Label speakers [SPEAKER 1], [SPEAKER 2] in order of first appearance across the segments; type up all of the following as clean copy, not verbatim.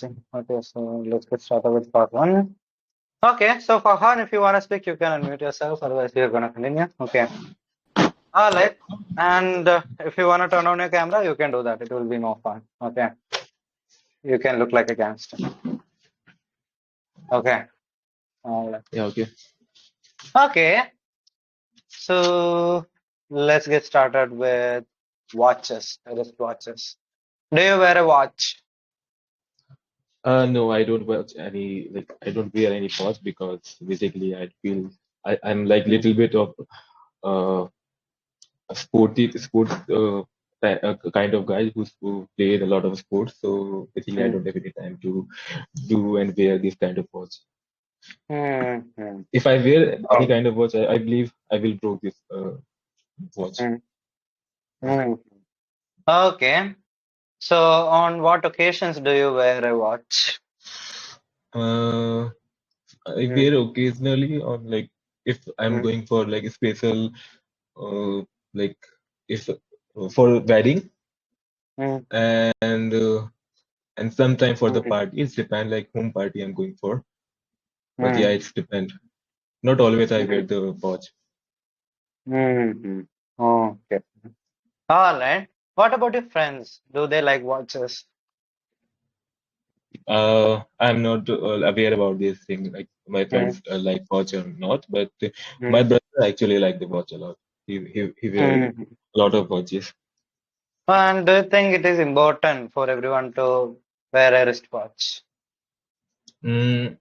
[SPEAKER 1] Okay, so let's get started with part one. Okay, so Farhan, if you want to speak, you can unmute yourself. Otherwise, we are going to continue. Okay. All right. And if you want to turn on your camera, you can do that. It will be more fun. Okay. You can look like a gangster. Okay. All right.
[SPEAKER 2] Yeah, okay.
[SPEAKER 1] Okay. So let's get started with watches, wrist watches. Do you wear a watch?
[SPEAKER 2] No, I don't watch any, like, I don't wear any watch because basically I feel I'm like little bit of uh, a sports kind of guy who played a lot of sports. So basically I
[SPEAKER 1] Hmm.
[SPEAKER 2] don't have any time to do and wear this kind of watch.
[SPEAKER 1] Hmm. Hmm.
[SPEAKER 2] If I wear any
[SPEAKER 1] Oh.
[SPEAKER 2] kind of watch, I believe I will broke this watch.
[SPEAKER 1] Hmm. Hmm. Okay. So on what occasions do you wear a watch?
[SPEAKER 2] Uh, I
[SPEAKER 1] Hmm.
[SPEAKER 2] wear occasionally on like if I'm
[SPEAKER 1] Hmm.
[SPEAKER 2] going for like a special like if for wedding
[SPEAKER 1] Hmm.
[SPEAKER 2] and sometime for the
[SPEAKER 1] Hmm.
[SPEAKER 2] party. It's depend like whom party I'm going for. But yeah,
[SPEAKER 1] Hmm.
[SPEAKER 2] it's depend. Not always I wear
[SPEAKER 1] Hmm.
[SPEAKER 2] the watch.
[SPEAKER 1] Hmm. Okay. All right. What about your friends? Do they like watches?
[SPEAKER 2] I'm not aware about this thing. Like my
[SPEAKER 1] Hmm.
[SPEAKER 2] friends like watch or not, but
[SPEAKER 1] Hmm.
[SPEAKER 2] my brother actually like the watch a lot. He wear
[SPEAKER 1] Hmm.
[SPEAKER 2] a lot of watches.
[SPEAKER 1] And do you think it is important for everyone to wear a wristwatch?
[SPEAKER 2] Mm,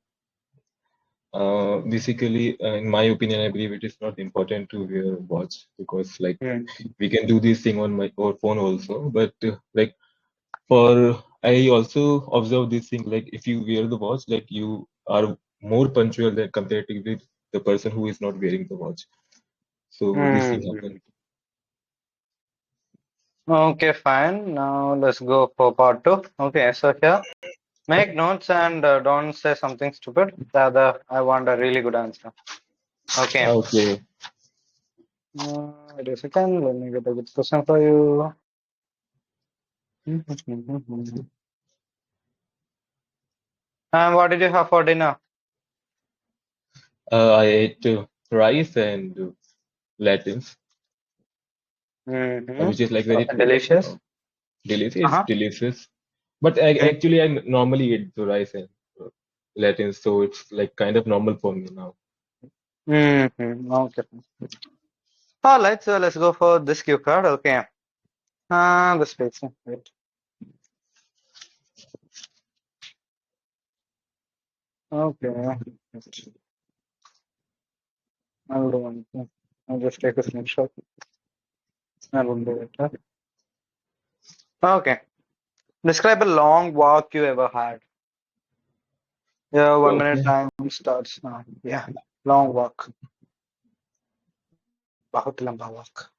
[SPEAKER 2] basically, in my opinion, I believe it is not important to wear a watch because like
[SPEAKER 1] Hmm.
[SPEAKER 2] we can do this thing on my our phone also. But like for I also observe this thing like if you wear the watch, like you are more punctual than compared with the person who is not wearing the watch. So this thing
[SPEAKER 1] Hmm.
[SPEAKER 2] happens.
[SPEAKER 1] Okay, fine. Now let's go for part two. Okay, so here, make notes and don't say something stupid. The other, I want a really good answer. Okay.
[SPEAKER 2] Okay.
[SPEAKER 1] Wait a second. Let me get a good question for you. And what did you have for dinner?
[SPEAKER 2] I ate rice and lettuce, which is like very uh,
[SPEAKER 1] Delicious.
[SPEAKER 2] delicious.
[SPEAKER 1] Uh-huh.
[SPEAKER 2] Delicious. But actually, I normally eat the rice and lettuce, so it's like kind of normal for me now.
[SPEAKER 1] Okay. All right, so let's go for this cue card. Okay. The spacing. Wait. Okay. I'll do one thing. I'll just take a snapshot. I will do it. Huh? Okay. Describe a long walk you ever had. Yeah, 1 minute
[SPEAKER 2] Okay.
[SPEAKER 1] time starts now. Yeah. Long walk. बहुत लंबा walk.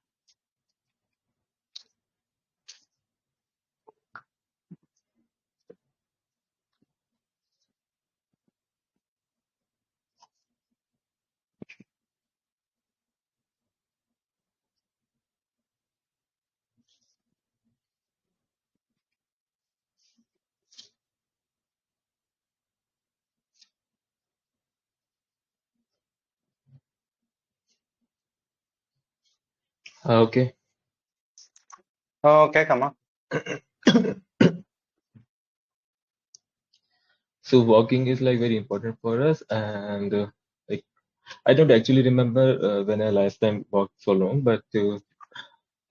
[SPEAKER 2] Okay.
[SPEAKER 1] Okay, come on.
[SPEAKER 2] So walking is like very important for us, and like I don't actually remember when I last time walked so long, but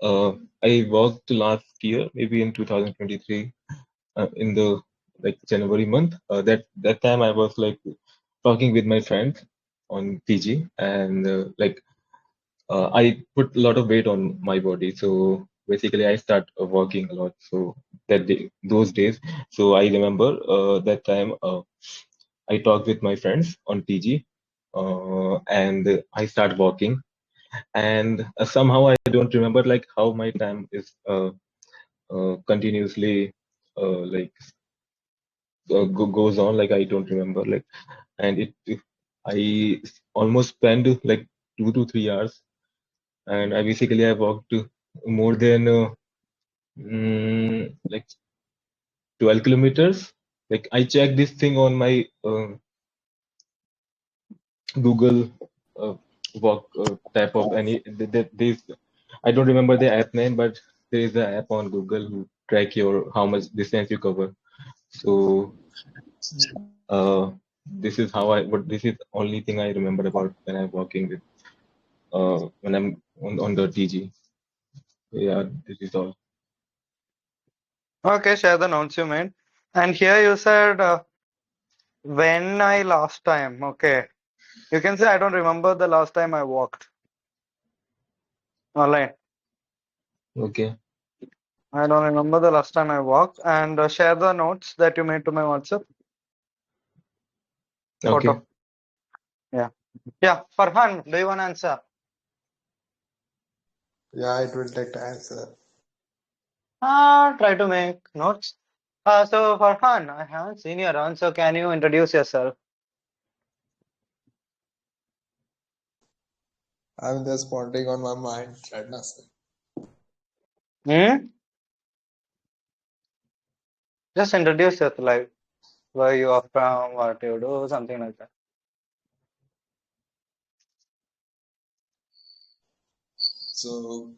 [SPEAKER 2] I walked last year, maybe in 2023, in the like January month. That time I was like talking with my friends on PG, and like I put a lot of weight on my body, so basically I start walking a lot. So those days, so I remember that time I talked with my friends on PG, and I start walking, and somehow I don't remember like how my time is continuously like goes on. Like I don't remember like, and I almost spend like 2 to 3 hours, and I walked more than like 12 kilometers. like I checked this thing on my Google work type of any this I don't remember the app name, but there is an app on Google who track your how much distance you cover. So this is how but this is only thing I remember about when I'm working with when I'm on the TG. Yeah, this is all.
[SPEAKER 1] Okay, share the notes you made. And here you said when I last time. Okay, you can say I don't remember the last time I walked. Online.
[SPEAKER 2] Okay.
[SPEAKER 1] I don't remember the last time I walked. And share the notes that you made to my WhatsApp
[SPEAKER 2] Okay.
[SPEAKER 1] photo. Yeah. Yeah. Farhan, do you want to answer?
[SPEAKER 3] Yeah, it will take time, sir.
[SPEAKER 1] Try to make notes. So Farhan, I haven't seen you around, so can you introduce yourself?
[SPEAKER 3] I'm just pondering on my mind right now, sir.
[SPEAKER 1] Hmm? Just introduce yourself, like where you are from, what you do, something like that.
[SPEAKER 3] So,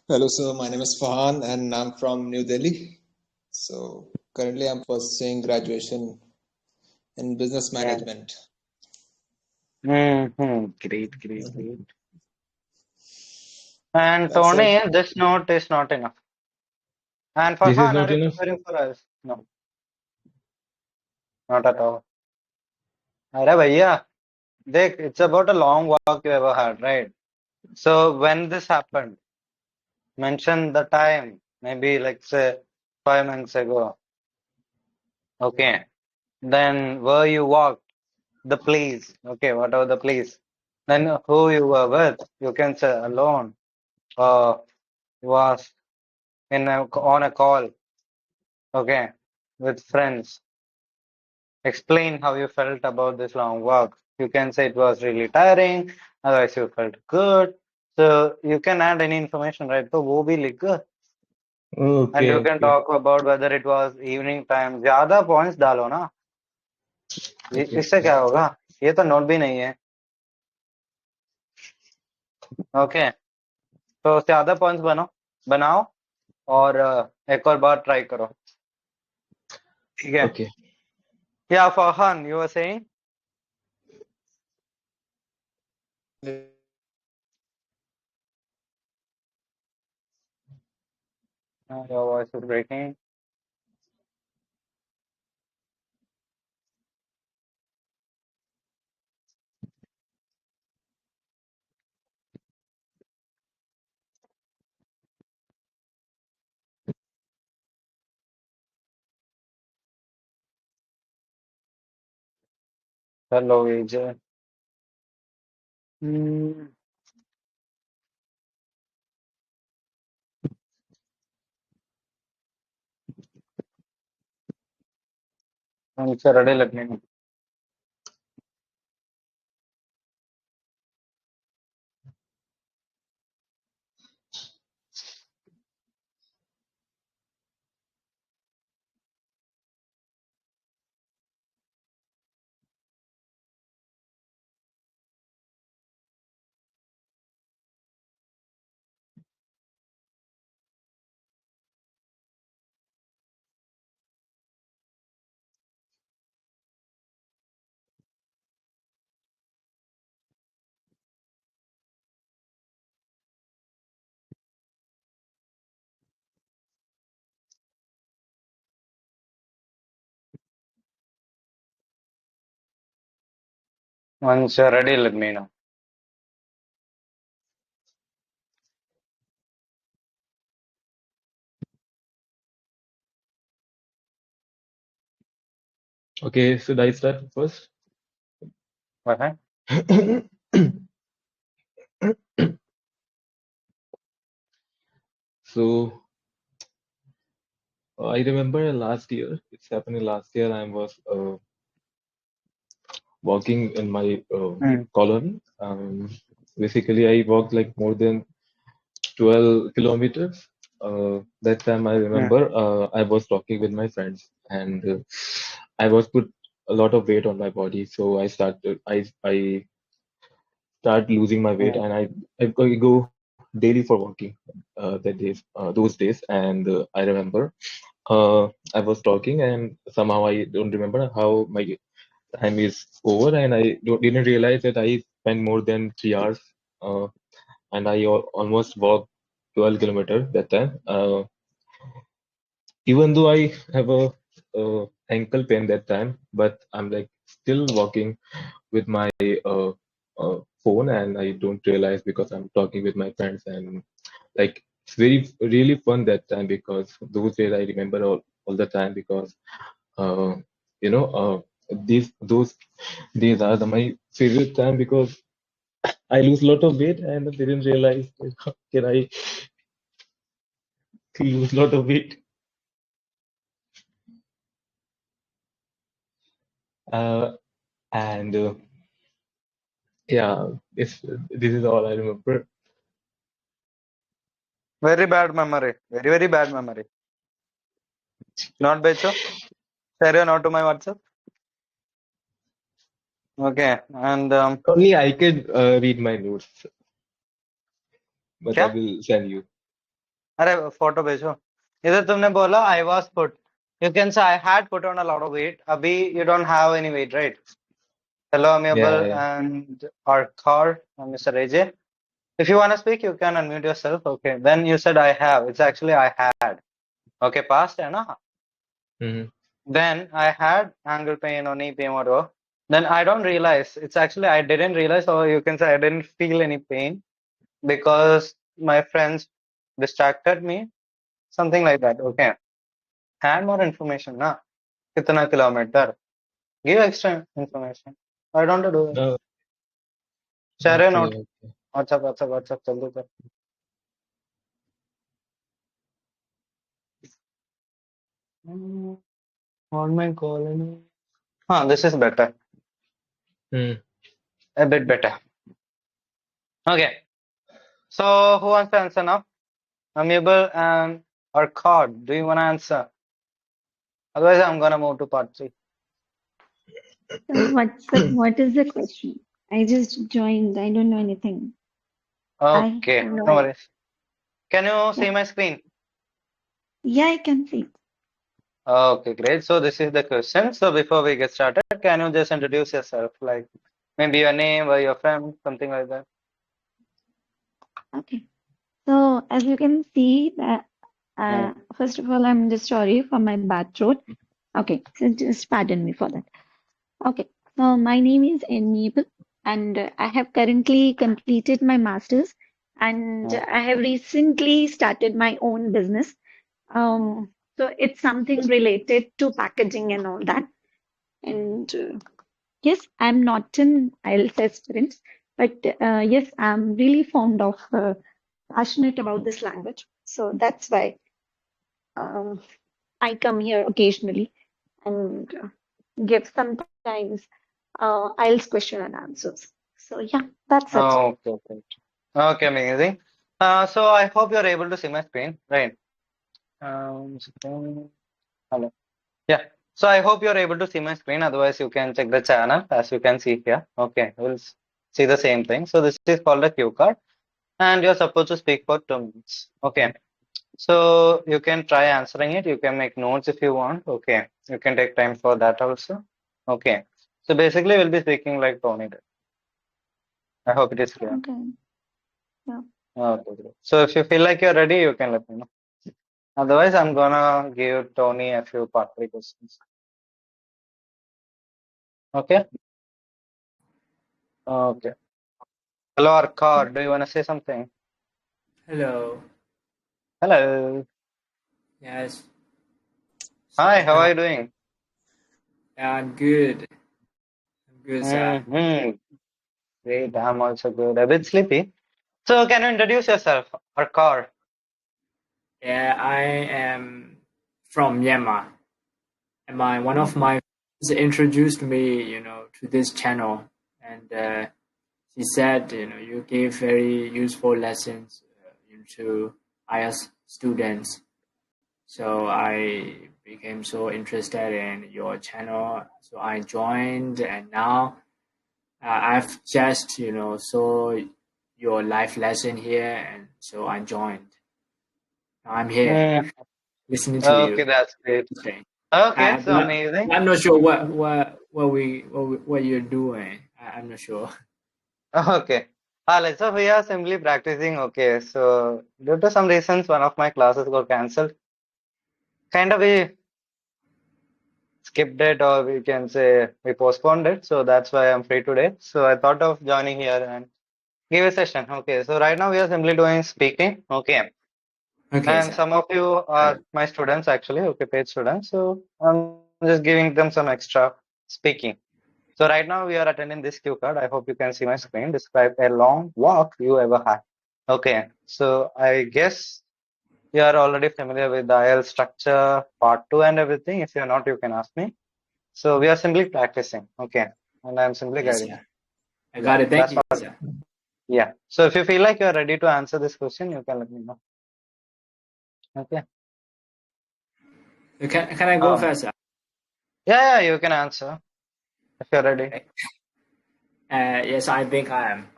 [SPEAKER 3] hello, sir. My name is Fahan, and I'm from New Delhi. So, currently, I'm pursuing graduation in business management.
[SPEAKER 1] Mm-hmm. Great, great,
[SPEAKER 3] Mhm.
[SPEAKER 1] great. And
[SPEAKER 3] That's it.
[SPEAKER 1] Tony, this note is not enough. And
[SPEAKER 2] This is
[SPEAKER 1] Farhan, are
[SPEAKER 2] not
[SPEAKER 1] you
[SPEAKER 2] enough.
[SPEAKER 1] preparing for us? No, not at all. Arey bhaiya, देख, it's about a long walk you ever had, right? So when this happened, mention the time, maybe like say 5 months ago. Okay. Then where you walked, the place. Okay, whatever the place. Then who you were with. You can say alone or was on a call. Okay, with friends. Explain how you felt about this long walk. You can say it was really tiring, otherwise you felt good. So you can add any information, right? So वो भी लिख and
[SPEAKER 2] Okay,
[SPEAKER 1] you can
[SPEAKER 2] okay,
[SPEAKER 1] talk about whether it was evening time. ज्यादा points डालो ना.
[SPEAKER 2] okay.
[SPEAKER 1] इससे क्या होगा? ये तो नोट भी नहीं है. ओके, तो ज्यादा पॉइंट्स बनाओ और एक और बार ट्राई करो. ठीक है.
[SPEAKER 2] Okay.
[SPEAKER 1] या Farhan, you were saying? Your voice is breaking. Hello, AJ. Hmm. मुझसे रड़े लगने में. मुझसे रड़े लगने ना.
[SPEAKER 2] Okay, should I start first?
[SPEAKER 1] What है?
[SPEAKER 2] So I remember last year, it's happening last year, I was walking in my
[SPEAKER 1] Hmm.
[SPEAKER 2] colony. Basically, I walked like more than 12 kilometers. That time I
[SPEAKER 1] Hmm.
[SPEAKER 2] remember I was talking with my friends, and I was put a lot of weight on my body, so I start losing my weight,
[SPEAKER 1] Mm.
[SPEAKER 2] and I go daily for walking those days. And I remember I was talking, and somehow I don't remember how my time is over, and didn't realize that I spent more than 3 hours, uh, and I almost walked 12 kilometers that time. Even though I have a ankle pain that time, but I'm like still walking with my uh, phone, and I don't realize because I'm talking with my friends. And like it's very really fun that time, because those days I remember all the time, because uh, you know these those days are my favorite time, because I lose a lot of weight and I didn't realize how can I lose a lot of weight. Uh, and Yeah, this is all I remember.
[SPEAKER 1] Very bad memory. Very, very bad memory. Not Becho? Share your note to my WhatsApp. Okay. And
[SPEAKER 2] Only I can read my notes, but I
[SPEAKER 1] क्या?
[SPEAKER 2] will send you.
[SPEAKER 1] अरे photo भेजो. इधर तुमने बोला I was put. You can say I had put on a lot of weight. अभी you don't have any weight, right? Hello,
[SPEAKER 2] Yeah,
[SPEAKER 1] Amiable
[SPEAKER 2] yeah.
[SPEAKER 1] and our car, Mr. AJ. If you want to speak, you can unmute yourself. Okay. Then you said I have. It's actually I had. Okay, past है ना?
[SPEAKER 2] Mm-hmm.
[SPEAKER 1] Then I had ankle pain or knee pain, whatever. Then I don't realize. It's actually I didn't realize, or you can say I didn't feel any pain because my friends distracted me. Something like that. Okay. Add more information, na? Kitna kilometer? Give extra information. I don't do it.
[SPEAKER 2] Oh,
[SPEAKER 1] Share a note.
[SPEAKER 2] okay.
[SPEAKER 1] WhatsApp, WhatsApp, WhatsApp. Jaldi kar. What my calling? This is better.
[SPEAKER 2] Mm.
[SPEAKER 1] A bit better. Okay. So who wants to answer now? Amiable and or Cod. Do you want to answer? Otherwise, I'm gonna move to part 3.
[SPEAKER 4] So what is the question? I just joined. I don't know anything. I
[SPEAKER 1] Okay,
[SPEAKER 4] have
[SPEAKER 1] no
[SPEAKER 4] no idea.
[SPEAKER 1] worries. Can you
[SPEAKER 4] Yeah,
[SPEAKER 1] see my screen?
[SPEAKER 4] yeah, I can see.
[SPEAKER 1] Okay, great. So this is the question. So before we get started, can you just introduce yourself? Like maybe your name or your friend, something like that.
[SPEAKER 4] Okay. So as you can see that
[SPEAKER 1] Mm.
[SPEAKER 4] first of all, I'm just sorry for my bad throat. Okay, so just pardon me for that. Okay. So my name is Enable, and I have currently completed my master's, and
[SPEAKER 1] Mm.
[SPEAKER 4] I have recently started my own business. So it's something related to packaging and all that. And yes, I'm not an IELTS aspirant, but yes, I'm really fond of, passionate about this language. So that's why um, I come here occasionally and give sometimes IELTS question and answers. So yeah, that's it.
[SPEAKER 1] Okay, okay. Okay, amazing. So I hope you're able to see my screen, right? Hello. Yeah. So I hope you're able to see my screen. Otherwise, you can check the channel as you can see here. Okay, we'll see the same thing. So this is called a cue card, and you're supposed to speak for 2 minutes. Okay. So you can try answering it. You can make notes if you want. Okay. You can take time for that also. Okay. So basically, we'll be speaking like Tony did. I hope it is clear.
[SPEAKER 4] Okay. Yeah.
[SPEAKER 1] Okay, great. So if you feel like you're ready, you can let me know. Otherwise, I'm gonna give Tony a few part 3 questions. Okay. Okay. Hello, Arcad. Do you want to say something?
[SPEAKER 5] Hello.
[SPEAKER 1] Hello.
[SPEAKER 5] Yes.
[SPEAKER 1] Hi,
[SPEAKER 5] So,
[SPEAKER 1] how are you doing?
[SPEAKER 5] yeah, I'm good. I'm good, sir.
[SPEAKER 1] Mm-hmm. Great. I'm also good. A bit sleepy. So can you introduce yourself, Arcad?
[SPEAKER 5] Yeah, I am from Myanmar, and one of
[SPEAKER 1] Mm-hmm.
[SPEAKER 5] my friends introduced me, to this channel, and she said, you give very useful lessons to IELTS students. So I became so interested in your channel, so I joined, and now I've just saw your life lesson here, and so I joined. I'm here listening to
[SPEAKER 1] Okay,
[SPEAKER 5] you.
[SPEAKER 1] that's great.
[SPEAKER 5] Okay.
[SPEAKER 1] Okay, so
[SPEAKER 5] But
[SPEAKER 1] amazing.
[SPEAKER 5] I'm not sure what you're doing. I'm not sure.
[SPEAKER 1] Okay. So we are simply practicing. Okay, so due to some reasons, one of my classes got cancelled. Kind of we skipped it, or we can say we postponed it. So that's why I'm free today. So I thought of joining here and give a session. Okay, so right now we are simply doing speaking. Okay,
[SPEAKER 5] Okay,
[SPEAKER 1] and
[SPEAKER 5] sir.
[SPEAKER 1] some of you are my students actually. Okay, paid students. So I'm just giving them some extra speaking. So right now we are attending this cue card. I hope you can see my screen. Describe a long walk you ever had. Okay, so I guess you are already familiar with the IELTS structure, part 2 and everything. If you're not, you can ask me. So we are simply practicing. Okay, and I'm simply
[SPEAKER 5] Yes,
[SPEAKER 1] guiding.
[SPEAKER 5] sir. I
[SPEAKER 1] Yeah,
[SPEAKER 5] got it. Thank
[SPEAKER 1] that's
[SPEAKER 5] you,
[SPEAKER 1] what.
[SPEAKER 5] sir.
[SPEAKER 1] Yeah. So if you feel like you're ready to answer this question, you can let me know. Okay.
[SPEAKER 5] Can I go
[SPEAKER 1] Oh,
[SPEAKER 5] first, sir?
[SPEAKER 1] yeah, you can answer if you're ready.
[SPEAKER 5] Okay. Yes, I think I am.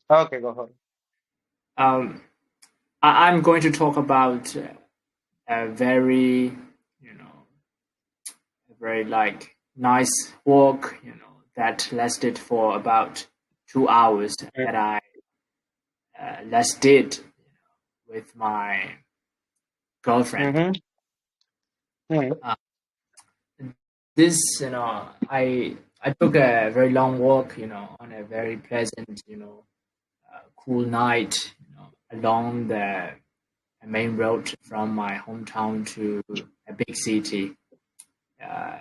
[SPEAKER 1] Okay, go ahead.
[SPEAKER 5] I'm going to talk about a very, a very like nice walk, that lasted for about 2 hours that I last did with my girlfriend.
[SPEAKER 1] Mm-hmm. Mm-hmm.
[SPEAKER 5] Uh, this, I took a very long walk, on a very pleasant, cool night, along the main road from my hometown to a big city, uh,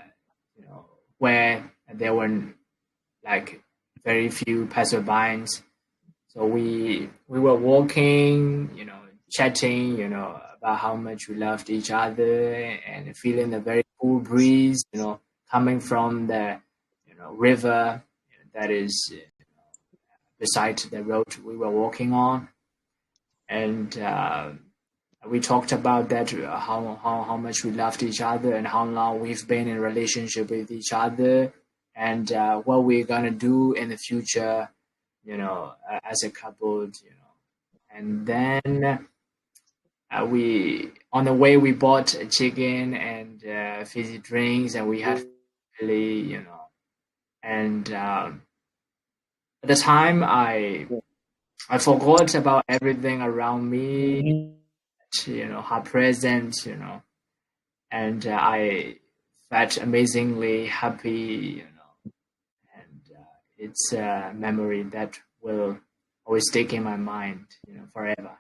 [SPEAKER 5] where there were like very few passerbys. So we were walking, chatting, about how much we loved each other, and feeling the very cool breeze, coming from the river that is beside the road we were walking on, and we talked about that, how much we loved each other and how long we've been in relationship with each other, and what we're gonna do in the future, as a couple, and then we on the way we bought a chicken and fizzy drinks, and we had really, and at the time I forgot about everything around me, her presence, and I felt amazingly happy, and it's a memory that will always stick in my mind, forever.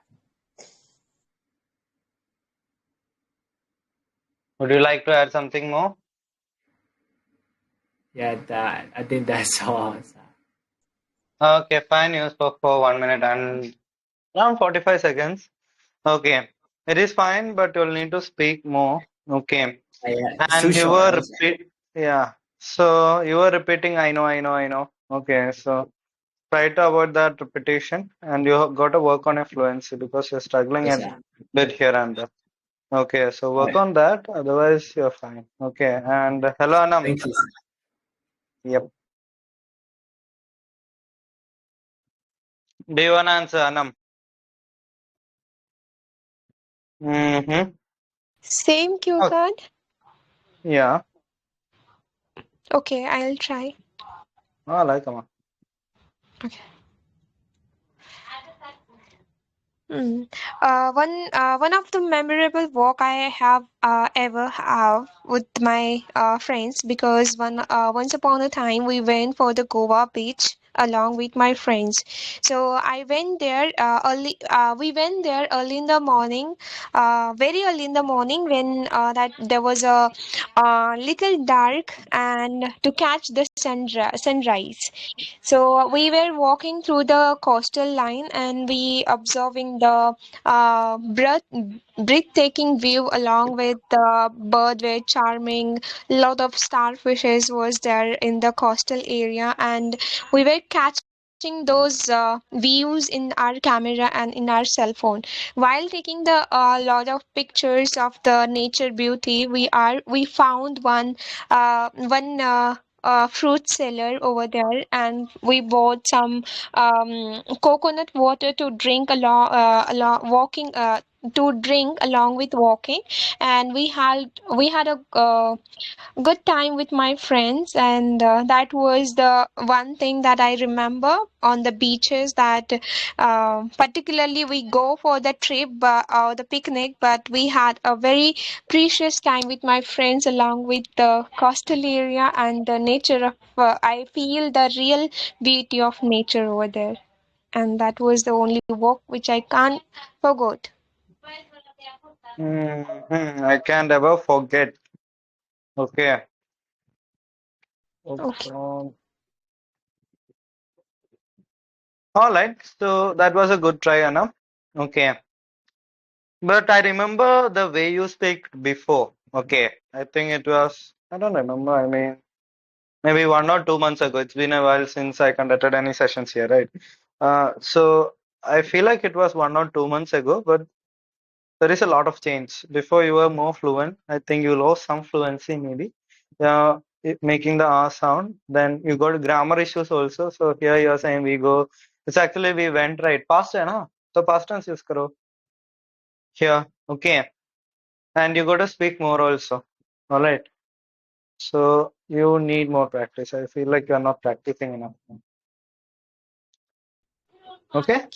[SPEAKER 1] Would you like to add something more?
[SPEAKER 5] Yeah, I think that's all.
[SPEAKER 1] Okay, fine. You spoke for 1 minute and around 45 seconds. Okay, it is fine, but you'll need to speak more. Okay,
[SPEAKER 5] It's too
[SPEAKER 1] and you
[SPEAKER 5] short,
[SPEAKER 1] were
[SPEAKER 5] right?
[SPEAKER 1] yeah. So you were repeating, I know, I know, I know. Okay, so try to avoid that repetition, and you have got to work on your fluency because you're struggling
[SPEAKER 5] Yes,
[SPEAKER 1] a
[SPEAKER 5] sir.
[SPEAKER 1] bit here and there. Okay, so
[SPEAKER 5] All
[SPEAKER 1] work
[SPEAKER 5] right.
[SPEAKER 1] on that. Otherwise, you're fine. Okay, and hello, Anam.
[SPEAKER 5] Thank you.
[SPEAKER 1] Yep. Do you wanna answer, Anam? Mm-hmm.
[SPEAKER 6] Same cue
[SPEAKER 1] Okay.
[SPEAKER 6] card?
[SPEAKER 1] Yeah.
[SPEAKER 6] Okay, I'll try.
[SPEAKER 1] Oh, like, come on.
[SPEAKER 6] Okay. One of the memorable walk I have ever have with my friends, because once upon a time we went for the Goa beach along with my friends. So I went there early. We went there early in the morning, very early in the morning, when that there was a little dark, and to catch the sunrise. So we were walking through the coastal line, and we observing the breathtaking view, along with the bird were charming. Lot of starfishes was there in the coastal area, and we were catching capturing those views in our camera and in our cell phone. While taking the lot of pictures of the nature beauty, we found one fruit seller over there, and we bought some coconut water to drink along walking. To drink along with walking, and we had a good time with my friends, and that was the one thing that I remember on the beaches, that particularly we go for the trip or the picnic, but we had a very precious time with my friends along with the coastal area and the nature of I feel the real beauty of nature over there, and that was the only walk which I can't forget.
[SPEAKER 1] I can't ever forget. Okay.
[SPEAKER 6] Okay.
[SPEAKER 1] All right. So that was a good try, Anna. Okay. But I remember the way you speak before. Okay. I think it was, I don't remember. I mean, maybe 1 or 2 months ago. It's been a while since I conducted any sessions here, right? So I feel like it was 1 or 2 months ago, but there is a lot of change. Before you were more fluent. I think you lost some fluency maybe. Making the R sound. Then you got grammar issues also. So here you are saying we go. It's actually we went right. Past hai na? So past tense use karo. Here. Okay. And you got to speak more also. All right. So you need more practice. I feel like you're not practicing enough. Okay?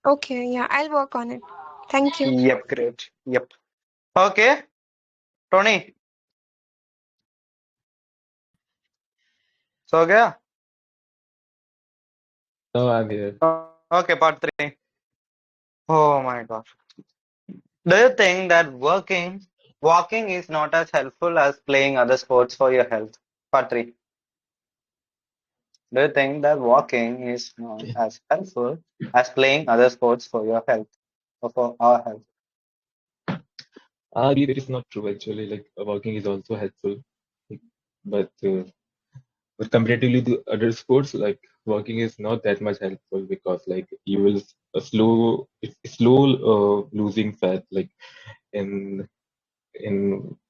[SPEAKER 6] Okay, yeah, I'll work on it. Thank you.
[SPEAKER 1] Yep, great. Yep. Okay. Tony, so gaya?
[SPEAKER 2] No, I'm here.
[SPEAKER 1] Okay, part 3. Oh my God. Do you think that walking is not as helpful as playing other sports for your health? Part 3. Do you think that walking is not as helpful as playing other sports for your health or for our health?
[SPEAKER 2] I believe it is not true actually. Like walking is also helpful, like, but comparatively to other sports, like walking is not that much helpful because like you will slow losing fat. Like in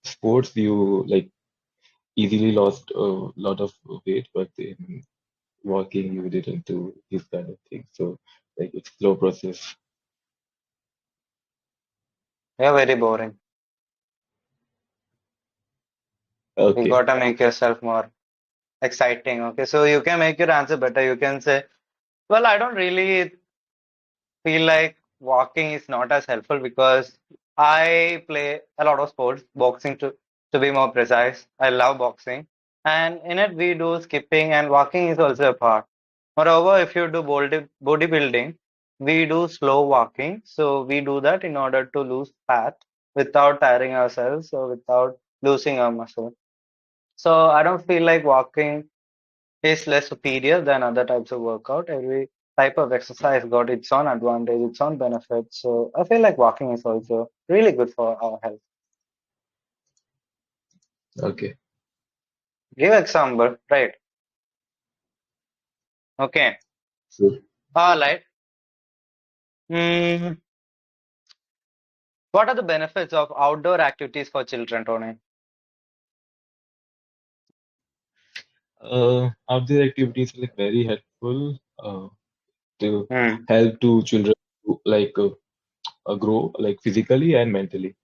[SPEAKER 2] sports, you like easily lost a lot of weight, but in walking you didn't do this kind of thing. So like it's slow process.
[SPEAKER 1] You're very boring. You
[SPEAKER 2] Okay.
[SPEAKER 1] gotta make yourself more exciting. Okay, so you can make your answer better. You can say, well, I don't really feel like walking is not as helpful because I play a lot of sports, boxing to be more precise. I love boxing. And in it, we do skipping and walking is also a part. Moreover, if you do bodybuilding, we do slow walking. So we do that in order to lose fat without tiring ourselves or without losing our muscle. So I don't feel like walking is less superior than other types of workout. Every type of exercise got its own advantage, its own benefits. So I feel like walking is also really good for our health.
[SPEAKER 2] Okay.
[SPEAKER 1] Give example, right? Okay.
[SPEAKER 2] So
[SPEAKER 1] All right. Hmm. What are the benefits of outdoor activities for children, Tony?
[SPEAKER 2] outdoor activities are like very helpful to
[SPEAKER 1] Hmm.
[SPEAKER 2] help to children to, like grow like physically and mentally.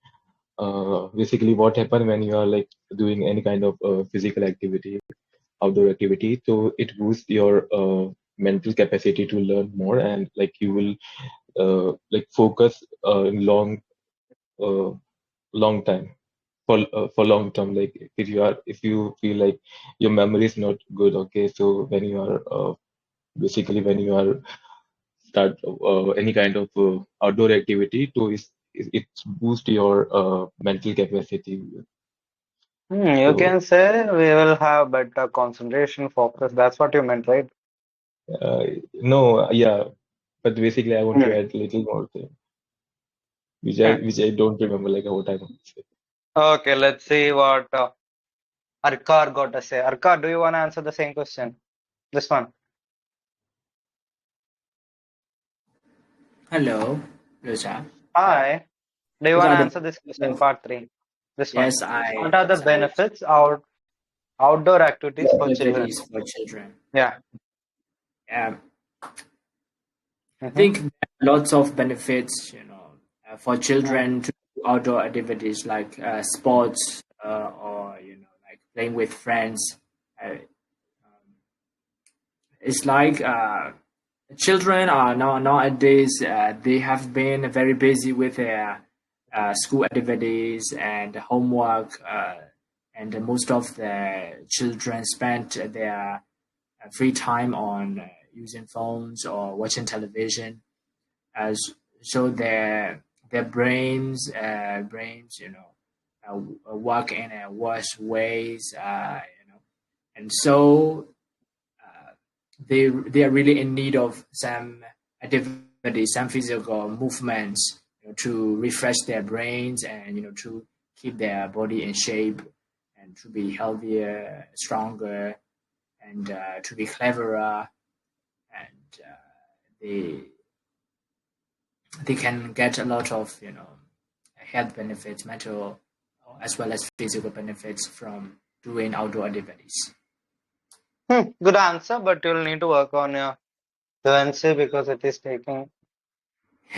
[SPEAKER 2] Basically, what happens when you are like doing any kind of physical activity, outdoor activity, so it boosts your mental capacity to learn more, and like you will like focus in uh, long time for long term. Like if you feel like your memory is not good, okay, so when you are basically when you are start any kind of outdoor activity to it boost your mental capacity.
[SPEAKER 1] You
[SPEAKER 2] So
[SPEAKER 1] can say we will have better concentration, focus. That's what you meant, right?
[SPEAKER 2] no, yeah, but basically I want to
[SPEAKER 1] Hmm.
[SPEAKER 2] add a little more thing,
[SPEAKER 1] Hmm.
[SPEAKER 2] which I don't remember like what I want to say.
[SPEAKER 1] Okay, let's see what Arkar got to say. Arkar, do you want to answer the same question? This one.
[SPEAKER 5] Hello, Lucia.
[SPEAKER 1] Hi. Do you
[SPEAKER 5] What
[SPEAKER 1] want to
[SPEAKER 5] are the
[SPEAKER 1] answer this question, part three? This one.
[SPEAKER 5] yes, I
[SPEAKER 1] What are the
[SPEAKER 5] yes, I
[SPEAKER 1] benefits of outdoor activities for children?
[SPEAKER 5] activities for children.
[SPEAKER 1] Yeah.
[SPEAKER 5] I
[SPEAKER 1] Mm-hmm.
[SPEAKER 5] think there are lots of benefits, for
[SPEAKER 1] Mm.
[SPEAKER 5] children to do outdoor activities like sports or like playing with friends. It's like children are nowadays they have been very busy with their school activities and homework, and most of the children spend their free time on using phones or watching television, as so their brains work in a worse ways, and so they are really in need of some activity, some physical movements, to refresh their brains and to keep their body in shape and to be healthier, stronger, and to be cleverer, and they they can get a lot of health benefits, mental as well as physical benefits from doing outdoor activities.
[SPEAKER 1] Good answer, but you'll need to work on your fluency because it is taking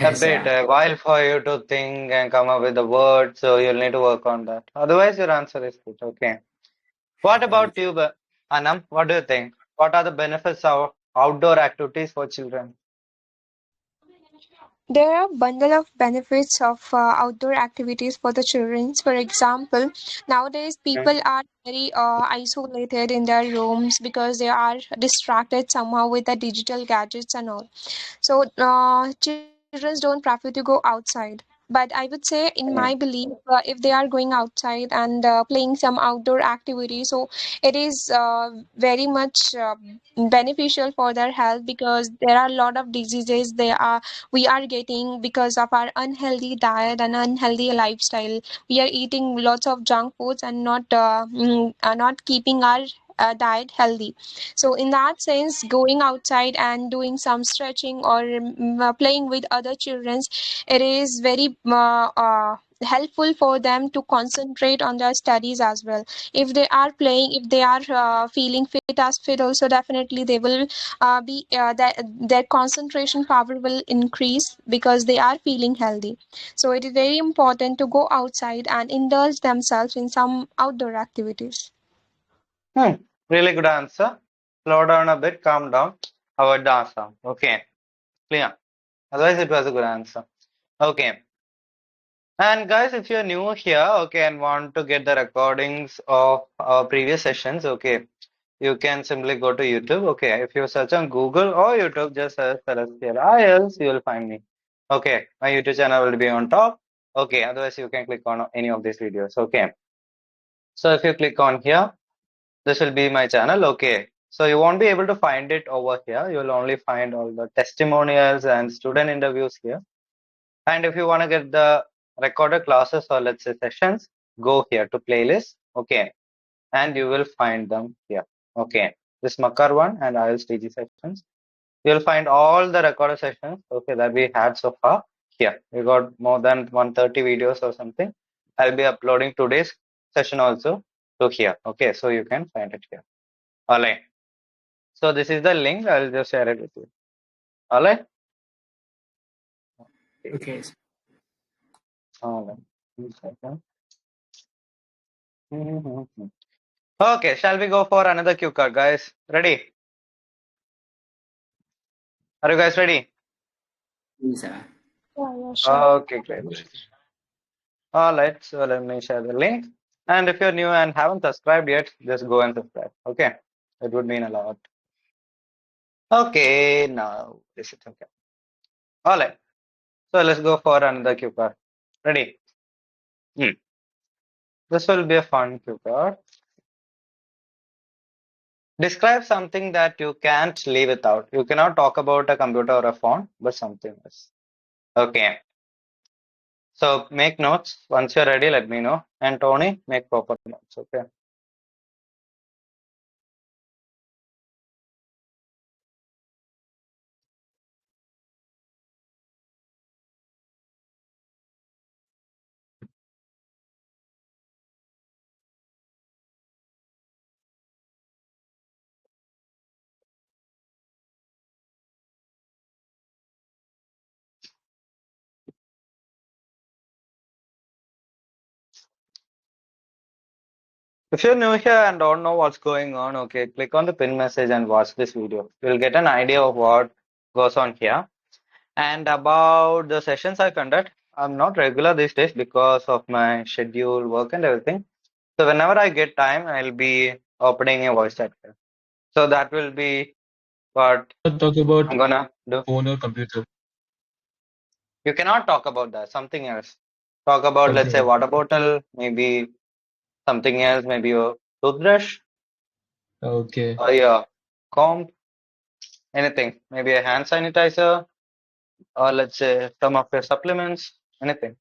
[SPEAKER 1] a
[SPEAKER 5] Yes,
[SPEAKER 1] bit a while for you to think and come up with the words, so you'll need to work on that. Otherwise, your answer is good. Okay. What
[SPEAKER 5] thank
[SPEAKER 1] about you, Anam? What do you think? What are the benefits of outdoor activities for children?
[SPEAKER 6] There are a bundle of benefits of outdoor activities for the children. For example, nowadays
[SPEAKER 1] Mm.
[SPEAKER 6] people are very isolated in their rooms because they are distracted somehow with the digital gadgets and all. So children don't prefer to go outside. But I would say, in my
[SPEAKER 1] Mm.
[SPEAKER 6] belief, if they are going outside and playing some outdoor activity, so it is very much beneficial for their health, because there are a lot of diseases we are getting because of our unhealthy diet and unhealthy lifestyle. We are eating lots of junk foods and not keeping our diet healthy. So in that sense, going outside and doing some stretching or playing with other children, it is very helpful for them to concentrate on their studies as well. If they are playing, if they are feeling fit as fit also, definitely they will be their concentration power will increase because they are feeling healthy. So it is very important to go outside and indulge themselves in some outdoor activities.
[SPEAKER 1] Hmm. Really good answer. Slow down a bit, calm down. Avoid the answer. Okay. Clear. Otherwise, it was a good answer. Okay. And guys, if you're new here, okay, and want to get the recordings of our previous sessions, okay, you can simply go to YouTube. Okay, if you search on Google or YouTube, just search Celestial IELTS, you will find me. Okay, my YouTube channel will be on top. Okay, otherwise you can click on any of these videos. Okay, so if you click on here, this will be my channel. Okay, so you won't be able to find it over here. You will only find all the testimonials and student interviews here. And if you want to get the recorded classes or let's say sessions, go here to playlist. Okay, and you will find them here. Okay, this Makar one and IELTS TG sessions. You'll find all the recorded sessions, okay, that we had so far here. We got more than 130 videos or something. I'll be uploading today's session also to here. Okay, so you can find it here. All right. So this is the link. I'll just share it with you. All right. Okay.
[SPEAKER 5] Okay.
[SPEAKER 1] All right. 1 second. Mhm. Okay, shall we go for another cue card, guys? Ready? Are you guys ready?
[SPEAKER 5] Yes,
[SPEAKER 6] Yeah, yeah, sure.
[SPEAKER 1] Okay, great. All right, so let me share the link. And if you're new and haven't subscribed yet, just go and subscribe. Okay, it would mean a lot. Okay, now this is okay. All right, so let's go for another cue card. Ready? Hmm. This will be a fun cue card. Describe something that you can't live without. You cannot talk about a computer or a phone, but something else. Okay. So make notes. Once you're ready, let me know. And Tony, make proper notes. Okay. If you're new here and don't know what's going on, okay, click on the pin message and watch this video. You'll get an idea of what goes on here. And about the sessions I conduct, I'm not regular these days because of my schedule, work, and everything. So whenever I get time, I'll be opening a voice chat here. So that will be what
[SPEAKER 2] Not talk about
[SPEAKER 1] I'm gonna do.
[SPEAKER 2] phone or computer.
[SPEAKER 1] You cannot talk about that, something else. Talk about, let's
[SPEAKER 2] Something
[SPEAKER 1] say,
[SPEAKER 2] else.
[SPEAKER 1] water bottle, maybe something else, maybe your toothbrush
[SPEAKER 2] Okay.
[SPEAKER 1] or your comb, anything. Maybe a hand sanitizer or let's say some of your supplements, anything.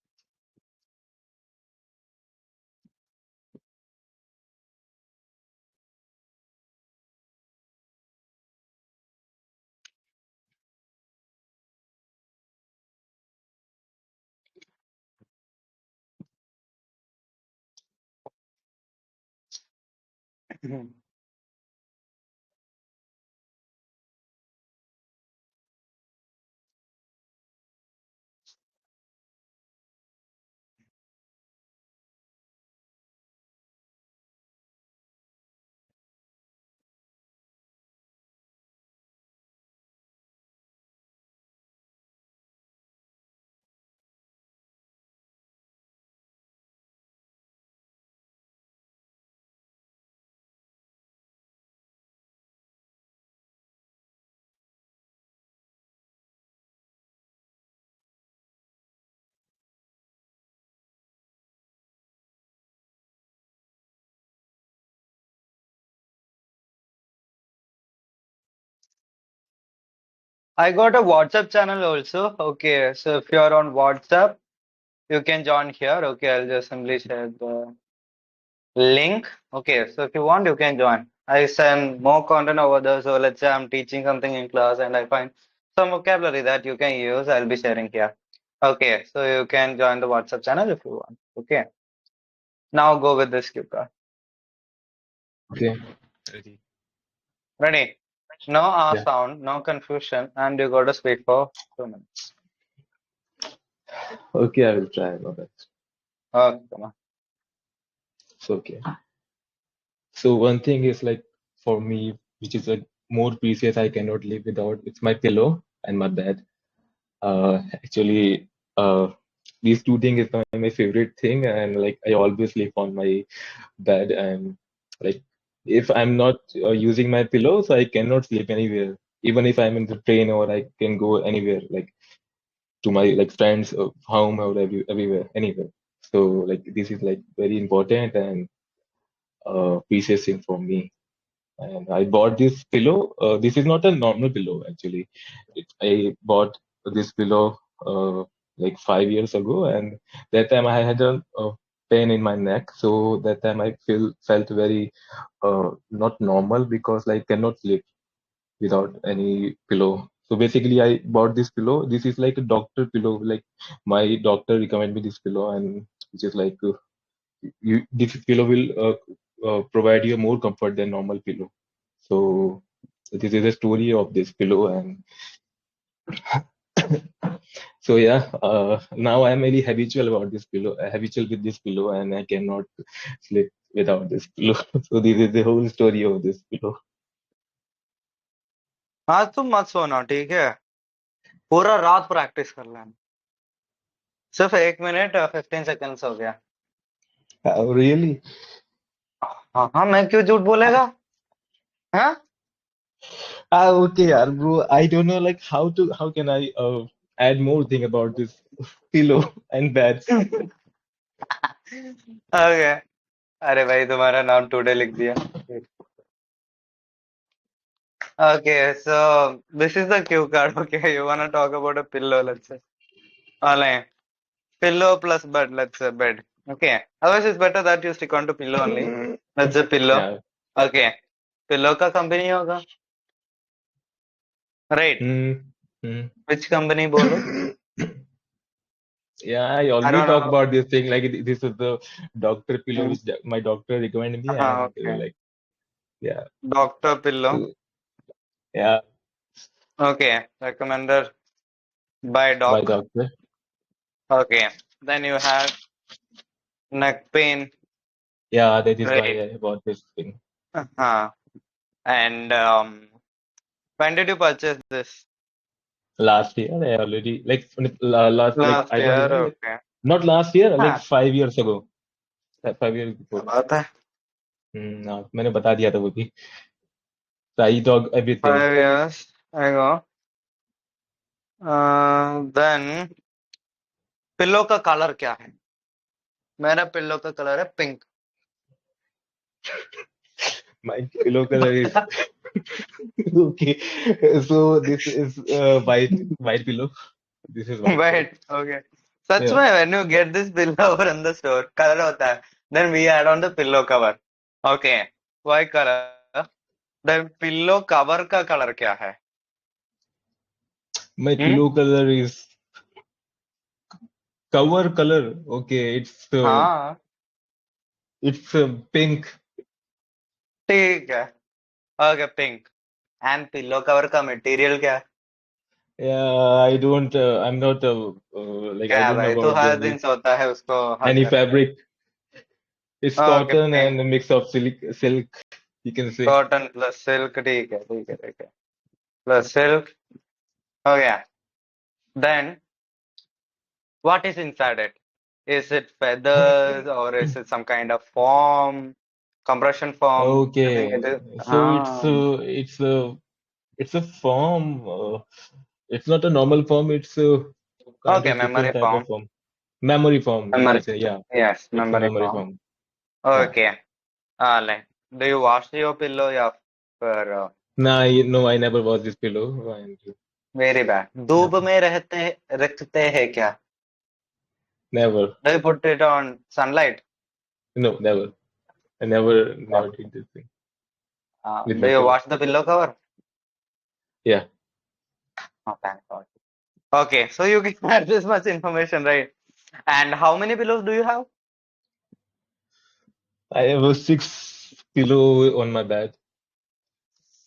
[SPEAKER 1] I got a WhatsApp channel also. Okay, so if you're on WhatsApp, you can join here. Okay, I'll just simply share the link. Okay, so if you want, you can join. I send more content over there. So let's say I'm teaching something in class and I find some vocabulary that you can use, I'll be sharing here. Okay, so you can join the WhatsApp channel if you want. Okay, now go with this cue card.
[SPEAKER 2] Okay. Ready.
[SPEAKER 1] Ready? No
[SPEAKER 2] Yeah.
[SPEAKER 1] sound, no confusion, and you got to speak for 2 minutes.
[SPEAKER 2] Okay, I will try my best.
[SPEAKER 1] Okay, come on.
[SPEAKER 2] So, okay. So one thing is like for me, which is like more precious, I cannot live without. It's my pillow and my bed. Actually, these two things is my favorite thing, and like I always sleep on my bed. And like if I'm not using my pillow, so I cannot sleep anywhere. Even if I'm in the train or I can go anywhere, like to my like friends home or everywhere, anywhere. So like this is like very important and precious thing for me. And I bought this pillow. This is not a normal pillow actually. I bought this pillow like 5 years ago, and that time I had a pain in my neck. So that time I felt very not normal because I cannot sleep without any pillow. So basically, I bought this pillow. This is like a doctor pillow. Like my doctor recommended me this pillow, and which is like this pillow will provide you more comfort than normal pillow. So this is a story of this pillow, and so yeah, now I'm very habitual about this pillow, habitual with this pillow, and I cannot sleep without this pillow. So this is the whole story of this pillow.
[SPEAKER 1] आज तुम मत सोना, ठीक है? पूरा रात practice कर लेना. सिर्फ 1 मिनट 15 सेकंड्स हो गया.
[SPEAKER 2] Oh, really?
[SPEAKER 1] हाँ हाँ, मैं क्यों झूठ बोलेगा? हाँ?
[SPEAKER 2] Okay, yaar, bro. I don't know like how can I add more thing about this pillow and beds.
[SPEAKER 1] Okay. अरे भाई, तुम्हारा नाम टुडे लिख दिया. Okay, so this is the cue card. Okay, you wanna talk about a pillow, let's say. Like pillow plus bed, let's say bed. Okay. Otherwise, it's better that you stick on to pillow only. Let's say pillow.
[SPEAKER 2] Yeah.
[SPEAKER 1] Okay. Pillow का company होगा. Right.
[SPEAKER 2] Hmm.
[SPEAKER 1] Which company बोलो?
[SPEAKER 2] Yeah, I
[SPEAKER 1] I
[SPEAKER 2] already
[SPEAKER 1] don't
[SPEAKER 2] talk
[SPEAKER 1] know.
[SPEAKER 2] about this thing. Like this is the doctor pillow
[SPEAKER 1] Hmm.
[SPEAKER 2] which my doctor recommended me, and
[SPEAKER 1] Okay.
[SPEAKER 2] like yeah.
[SPEAKER 1] Doctor pillow.
[SPEAKER 2] So, yeah,
[SPEAKER 1] Okay. Recommended by
[SPEAKER 2] by
[SPEAKER 1] doc.
[SPEAKER 2] doctor.
[SPEAKER 1] Okay. Then you have neck pain.
[SPEAKER 2] Yeah, that is why
[SPEAKER 1] Great.
[SPEAKER 2] I bought this thing.
[SPEAKER 1] And when did you purchase this?
[SPEAKER 2] Last year, I already like last like
[SPEAKER 1] Last
[SPEAKER 2] I don't
[SPEAKER 1] year,
[SPEAKER 2] remember. Like,
[SPEAKER 1] okay.
[SPEAKER 2] not last year, like
[SPEAKER 1] हाँ,
[SPEAKER 2] 5 years ago. 5 years
[SPEAKER 1] क्या
[SPEAKER 2] before.
[SPEAKER 1] बात है?
[SPEAKER 2] हाँ, मैंने बता दिया था वो भी. So I dog everything.
[SPEAKER 1] 5 years ago. Then pillow का कलर क्या है? मेरा पिल्लो का कलर है pink.
[SPEAKER 2] My pillow color is okay. So this is white pillow. This is white pillow.
[SPEAKER 1] Wait, okay. Such
[SPEAKER 2] Yeah.
[SPEAKER 1] में when you get this pillow in the store, colour होता है. Then we add on the pillow cover. Okay. White color. Then pillow cover का colour क्या है?
[SPEAKER 2] My pillow color is cover color. Okay,
[SPEAKER 1] हाँ,
[SPEAKER 2] it's pink.
[SPEAKER 1] ठीक है. Okay, pink. And pillow cover का material क्या है?
[SPEAKER 2] Yeah, I don't. I'm not like I
[SPEAKER 1] क्या
[SPEAKER 2] don't know
[SPEAKER 1] भाई, तू
[SPEAKER 2] about
[SPEAKER 1] हर
[SPEAKER 2] this
[SPEAKER 1] दिन सोता है उसको हक
[SPEAKER 2] any
[SPEAKER 1] करने में.
[SPEAKER 2] fabric. It's
[SPEAKER 1] Okay,
[SPEAKER 2] cotton
[SPEAKER 1] pink.
[SPEAKER 2] and a mix of silk. You can say.
[SPEAKER 1] Cotton plus silk, ठीक है, ठीक है, ठीक है. Plus silk. Okay. Then, what is inside it? Is it feathers or is it some kind of foam? Compression foam? You think
[SPEAKER 2] Okay,
[SPEAKER 1] it is?
[SPEAKER 2] so it's a form. It's not a normal form. It's a kind
[SPEAKER 1] Okay,
[SPEAKER 2] of different
[SPEAKER 1] memory
[SPEAKER 2] type of
[SPEAKER 1] foam.
[SPEAKER 2] form. Memory form, you can
[SPEAKER 1] Memory.
[SPEAKER 2] say. Yeah,
[SPEAKER 1] Yes,
[SPEAKER 2] it's a
[SPEAKER 1] memory
[SPEAKER 2] memory
[SPEAKER 1] foam.
[SPEAKER 2] form. Yeah.
[SPEAKER 1] Okay. Like, do you wash your pillow? Yeah, for
[SPEAKER 2] Nah, no, I never was this pillow. And
[SPEAKER 1] very bad.
[SPEAKER 2] yeah,
[SPEAKER 1] धूप में रखते हैं क्या?
[SPEAKER 2] never.
[SPEAKER 1] Do you put it on sunlight?
[SPEAKER 2] No, never. I never did this thing with
[SPEAKER 1] Do
[SPEAKER 2] my
[SPEAKER 1] you
[SPEAKER 2] pillow.
[SPEAKER 1] wash the pillow cover?
[SPEAKER 2] Yeah,
[SPEAKER 1] Oh, thank God. Okay, so you can add this much information, right? And how many pillows do you have?
[SPEAKER 2] I have a 6 pillow on my bed,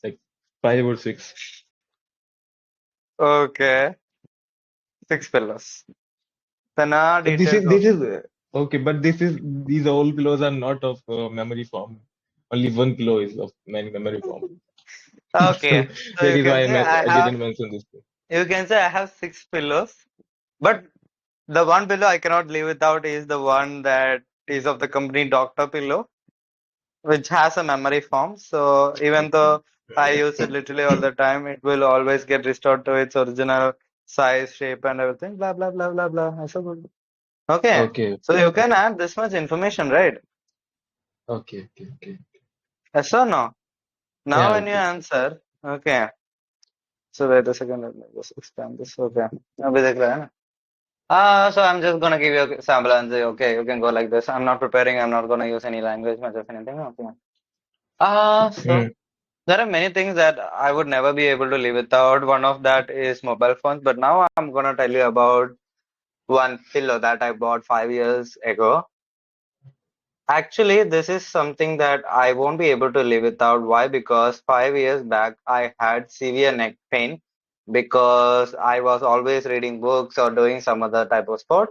[SPEAKER 2] like 5 or 6.
[SPEAKER 1] Okay, 6 pillows. Then
[SPEAKER 2] But this
[SPEAKER 1] details
[SPEAKER 2] is
[SPEAKER 1] go.
[SPEAKER 2] this is okay. But these all pillows are not of memory form. Only one pillow is of memory form. So
[SPEAKER 1] Okay, so
[SPEAKER 2] that
[SPEAKER 1] you
[SPEAKER 2] is why
[SPEAKER 1] can say I
[SPEAKER 2] I
[SPEAKER 1] have.
[SPEAKER 2] didn't mention this thing.
[SPEAKER 1] You can say I have 6 pillows, but the one pillow I cannot live without is the one that is of the company Doctor Pillow, which has a memory foam. So even though I use it literally all the time, it will always get restored to its original size, shape, and everything. Blah blah blah blah blah. I so good. Okay,
[SPEAKER 2] Okay,
[SPEAKER 1] so
[SPEAKER 2] okay,
[SPEAKER 1] you
[SPEAKER 2] okay,
[SPEAKER 1] can add this much information, right?
[SPEAKER 2] okay, okay, okay.
[SPEAKER 1] Yes or no? Now
[SPEAKER 2] Yeah,
[SPEAKER 1] when you
[SPEAKER 2] okay.
[SPEAKER 1] answer, okay. So wait a second, let me just expand this. Okay. अभी देख रहा है ना? So I'm just gonna give you a sample and say, okay, you can go like this. I'm not preparing. I'm not gonna use any language much of anything. Okay. So
[SPEAKER 2] Mm.
[SPEAKER 1] there are many things that I would never be able to live without. One of that is mobile phones. But now I'm gonna tell you about one pillow that I bought 5 years ago. Actually, this is something that I won't be able to live without. Why? Because 5 years back, I had severe neck pain because I was always reading books or doing some other type of sport.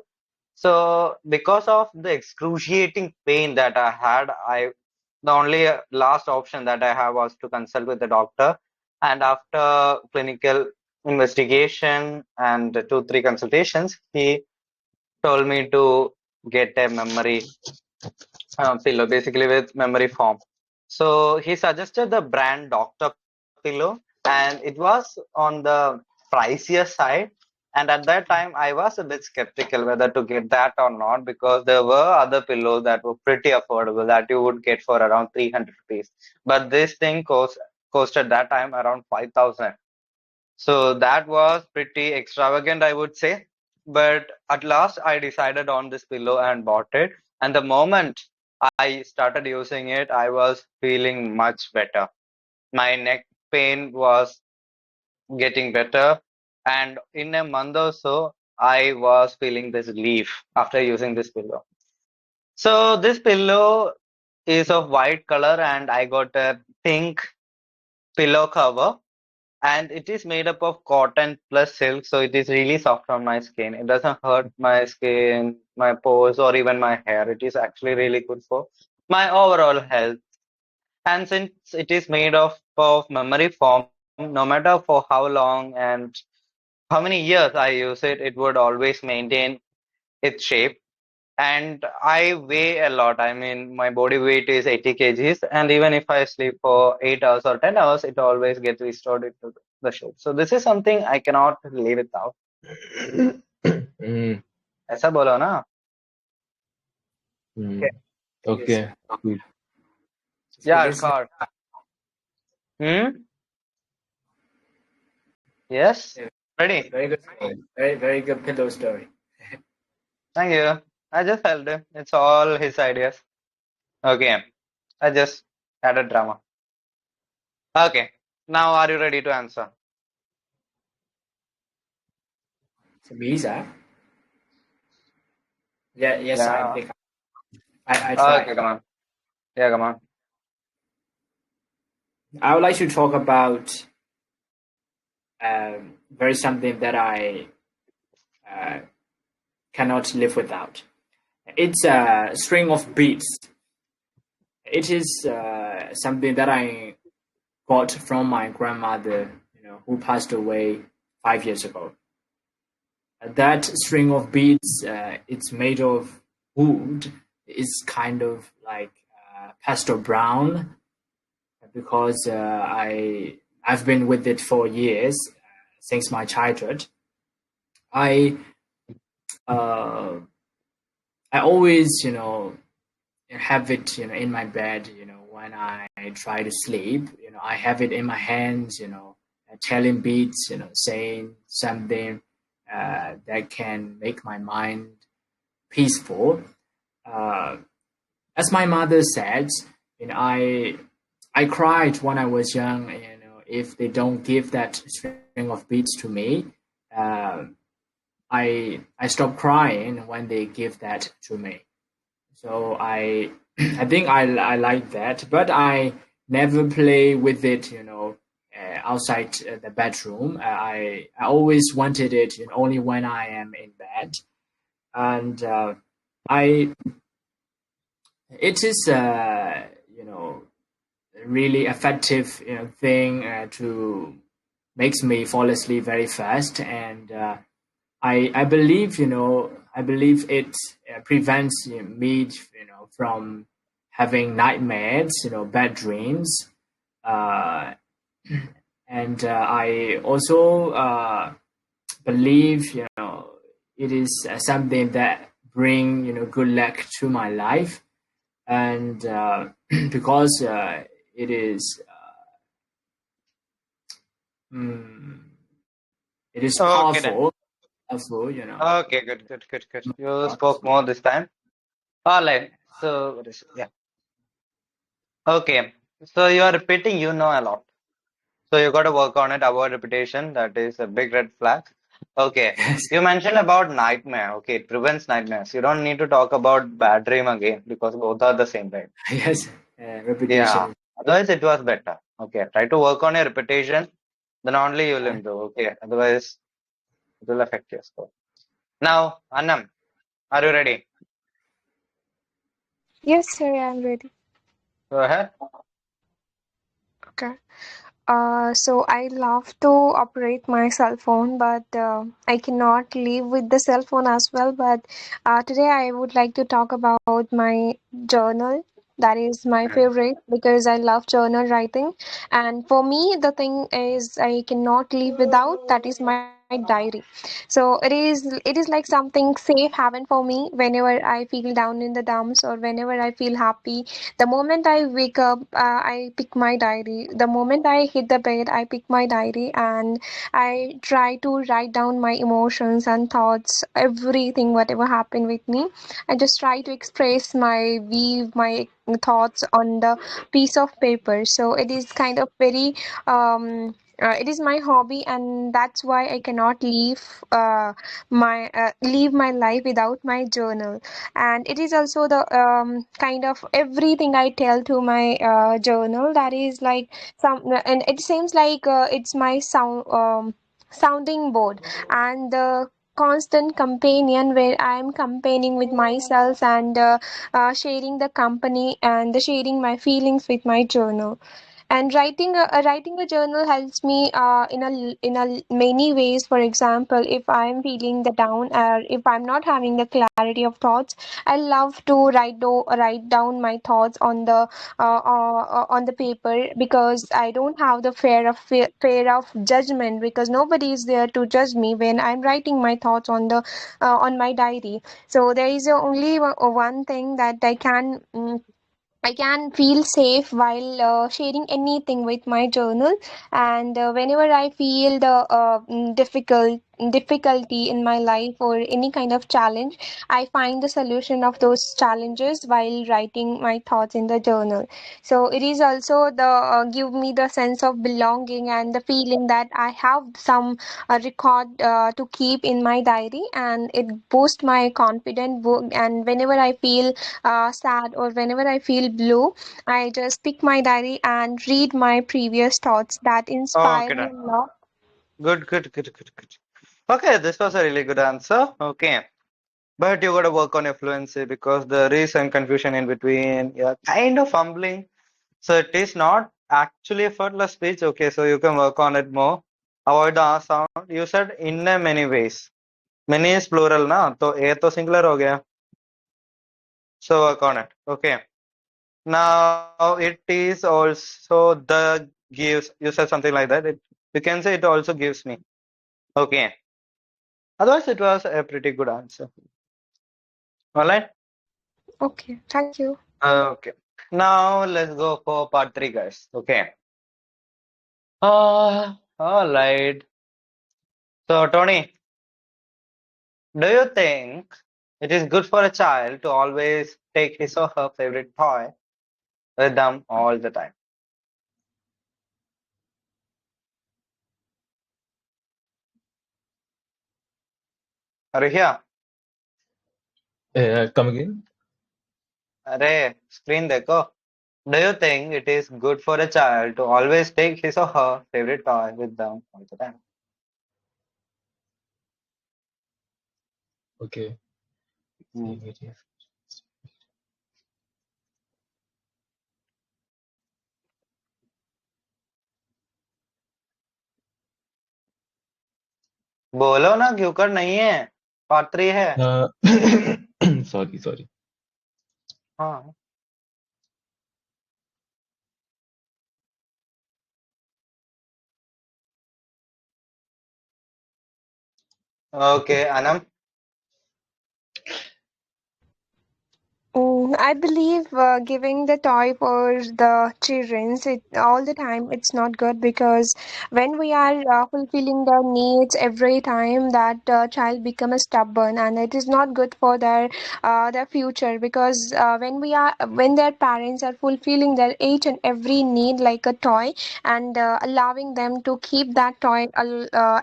[SPEAKER 1] So, because of the excruciating pain that I had, the only last option that I have was to consult with the doctor. And after clinical investigation and 2, 3 consultations, he told me to get a memory pillow, basically with memory foam. So he suggested the brand Doctor Pillow, and it was on the pricier side. And at that time, I was a bit skeptical whether to get that or not because there were other pillows that were pretty affordable that you would get for around 300 rupees. But this thing costed that time around 5,000. So that was pretty extravagant, I would say. But at last, I decided on this pillow and bought it. And the moment I started using it, I was feeling much better. My neck pain was getting better. And in a month or so, I was feeling this relief after using this pillow. So this pillow is of white color, and I got a pink pillow cover, and it is made up of cotton plus silk, so it is really soft on my skin. It doesn't hurt my skin, my pores, or even my hair. It is actually really good for my overall health. And since it is made of memory foam, no matter for how long and how many years I use it, it would always maintain its shape. And I weigh a lot. I mean, my body weight is 80 kgs, and even if I sleep for 8 hours or 10 hours, it always gets restored into the shape. So this is something I cannot live without.
[SPEAKER 2] Mm,
[SPEAKER 1] ऐसा बोलो ना?
[SPEAKER 2] mm.
[SPEAKER 1] Okay.
[SPEAKER 2] Okay. Good.
[SPEAKER 1] Yeah,
[SPEAKER 5] Listen,
[SPEAKER 1] God. Hmm? Yes? Ready?
[SPEAKER 5] very good story. Very good pillow story.
[SPEAKER 1] Thank you. I just helped him. It's all his ideas. Okay. I just added drama. Okay. Now are you ready to answer?
[SPEAKER 5] So Lisa, yeah, yes, I
[SPEAKER 1] Yeah.
[SPEAKER 5] think I
[SPEAKER 1] Okay,
[SPEAKER 5] try.
[SPEAKER 1] come on. Yeah, come on.
[SPEAKER 5] I would like to talk about very something that I uh, cannot live without. It's a string of beads. It is something that I got from my grandmother, who passed away 5 years ago. That string of beads, it's made of wood. It's kind of like pastel brown because I've been with it for years since my childhood. I uh, I always have it in my bed when I try to sleep. I have it in my hands. Telling beats. Saying something that can make my mind peaceful. Uh, as my mother said, I cried when I was young. If they don't give that string of beads to me, uh, I stop crying when they give that to me. So I think I like that, but I never play with it. Outside the bedroom. I always wanted it only when I am in bed, and I it is really effective thing to makes me fall asleep very fast, and I believe it prevents me from having nightmares, bad dreams, uh, and I also believe it is something that bring good luck to my life, and because it is mm, it is
[SPEAKER 1] Okay then.
[SPEAKER 5] powerful.
[SPEAKER 1] Okay, good. You spoke more this time. All right. So what is it? Yeah. Okay. So you are repeating, you know a lot. So you got to work on it. Avoid repetition. That is a big red flag. Okay.
[SPEAKER 5] Yes,
[SPEAKER 1] You mentioned about nightmare. Okay, it prevents nightmares. You don't need to talk about bad dream again because both are the same, right?
[SPEAKER 5] yes,
[SPEAKER 1] Yeah.
[SPEAKER 5] repetition.
[SPEAKER 1] Otherwise, it was better. Okay. Try to work on your repetition. Then only you will
[SPEAKER 5] Uh,
[SPEAKER 1] improve. Okay. Otherwise, it will affect your score. Now, Annam, are you ready?
[SPEAKER 6] Yes, sir, I'm ready.
[SPEAKER 1] Go ahead.
[SPEAKER 6] Okay. So I love to operate my cell phone, but I cannot live with the cell phone as well. But today I would like to talk about my journal. That is my
[SPEAKER 1] Mhm.
[SPEAKER 6] favorite because I love journal writing. And for me, the thing is I cannot live without, that is my diary. So it is like something safe haven for me whenever I feel down in the dumps or whenever I feel happy. The moment I wake up, I pick my diary. The moment I hit the bed, I pick my diary and I try to write down my emotions and thoughts, everything, whatever happened with me. I just try to express weave my thoughts on the piece of paper. So it is kind of very it is my hobby, and that's why I cannot leave my life without my journal. And it is also the kind of everything I tell to my journal. That is like it seems like it's my sounding board, and the constant companion where I am campaigning with myself and sharing the company and sharing my feelings with my journal. And writing a journal helps me in a many ways. For example, if I'm feeling the down or if I'm not having the clarity of thoughts, I love to write down my thoughts on the paper, because I don't have the fear of judgment, because nobody is there to judge me when I'm writing my thoughts on my diary. So there is only one thing that I can feel safe while sharing anything with my journal. And whenever I feel the difficulty in my life or any kind of challenge, I find the solution of those challenges while writing my thoughts in the journal. So it is also the give me the sense of belonging and the feeling that I have some record to keep in my diary, and it boosts my confidence. And whenever I feel sad or whenever I feel blue, I just pick my diary and read my previous thoughts that inspire
[SPEAKER 1] Okay,
[SPEAKER 6] me
[SPEAKER 1] done.
[SPEAKER 6] a lot.
[SPEAKER 1] Good, good, good, good, good. Okay, this was a really good answer. Okay. But you gotta work on your fluency because there is some confusion in between. You're kind of fumbling. So it is not actually effortless speech. Okay, so you can work on it more. Avoid the R sound. You said in a many ways. Many is plural, na? So A to singular ho gaya. So work on it. Okay. Now it is also the gives. You said something like that. You can say it also gives me. Okay. Otherwise, it was a pretty good answer. All right.
[SPEAKER 6] Okay, thank you.
[SPEAKER 1] Okay. Now let's go for part three, guys. Okay. All right. So Tony, do you think it is good for a child to always take his or her favorite toy with them all the time? Are you here?
[SPEAKER 2] Come again?
[SPEAKER 1] Arey, screen dekho. Do you think it is good for a child to always take his or her favorite toy with them all the time?
[SPEAKER 2] Okay.
[SPEAKER 1] Hmm.
[SPEAKER 2] Saying it, yes.
[SPEAKER 1] बोलो ना क्यों कर नहीं है part three है
[SPEAKER 2] Sorry.
[SPEAKER 1] हाँ okay Anam
[SPEAKER 6] I believe giving the toy for the children all the time, it's not good, because when we are fulfilling their needs every time, that child becomes stubborn, and it is not good for their future. Because when their parents are fulfilling their each and every need like a toy, and allowing them to keep that toy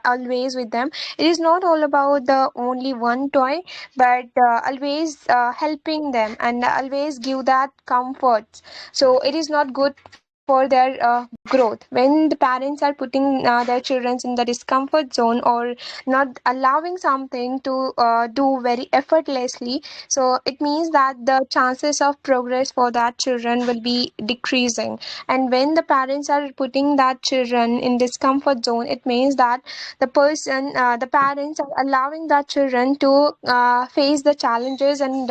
[SPEAKER 6] always with them, it is not all about the only one toy, but always helping them and always give that comfort. So it is not good for their growth when the parents are putting their children in the discomfort zone, or not allowing something to do very effortlessly. So it means that the chances of progress for that children will be decreasing. And when the parents are putting that children in discomfort zone, it means that the parents are allowing the children to face the challenges and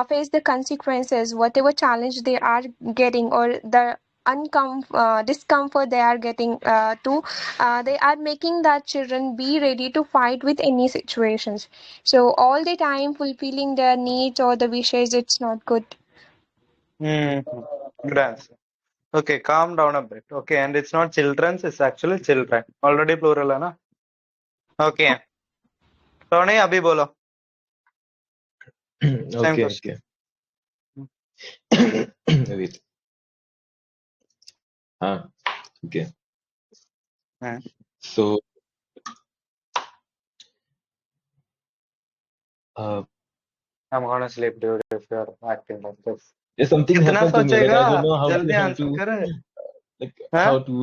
[SPEAKER 6] face the consequences, whatever challenge they are getting, or the discomfort they are getting they are making that children be ready to fight with any situations. So all the time fulfilling their needs or the wishes, it's not good.
[SPEAKER 1] good answer okay calm down a bit okay and it's not children's it's actually children already plural है ना okay Tony अभी बोलो same
[SPEAKER 2] Okay.
[SPEAKER 1] question
[SPEAKER 2] Wait. Okay.
[SPEAKER 1] Hmm.
[SPEAKER 2] So, uh,
[SPEAKER 1] I'm gonna sleep dude if you're acting like this
[SPEAKER 2] something
[SPEAKER 1] कितना
[SPEAKER 2] happened to me. Like
[SPEAKER 1] सोचेगा
[SPEAKER 2] I don't know
[SPEAKER 1] जल्दी
[SPEAKER 2] how
[SPEAKER 1] answer
[SPEAKER 2] to
[SPEAKER 1] करे
[SPEAKER 2] like
[SPEAKER 1] हाँ
[SPEAKER 2] how to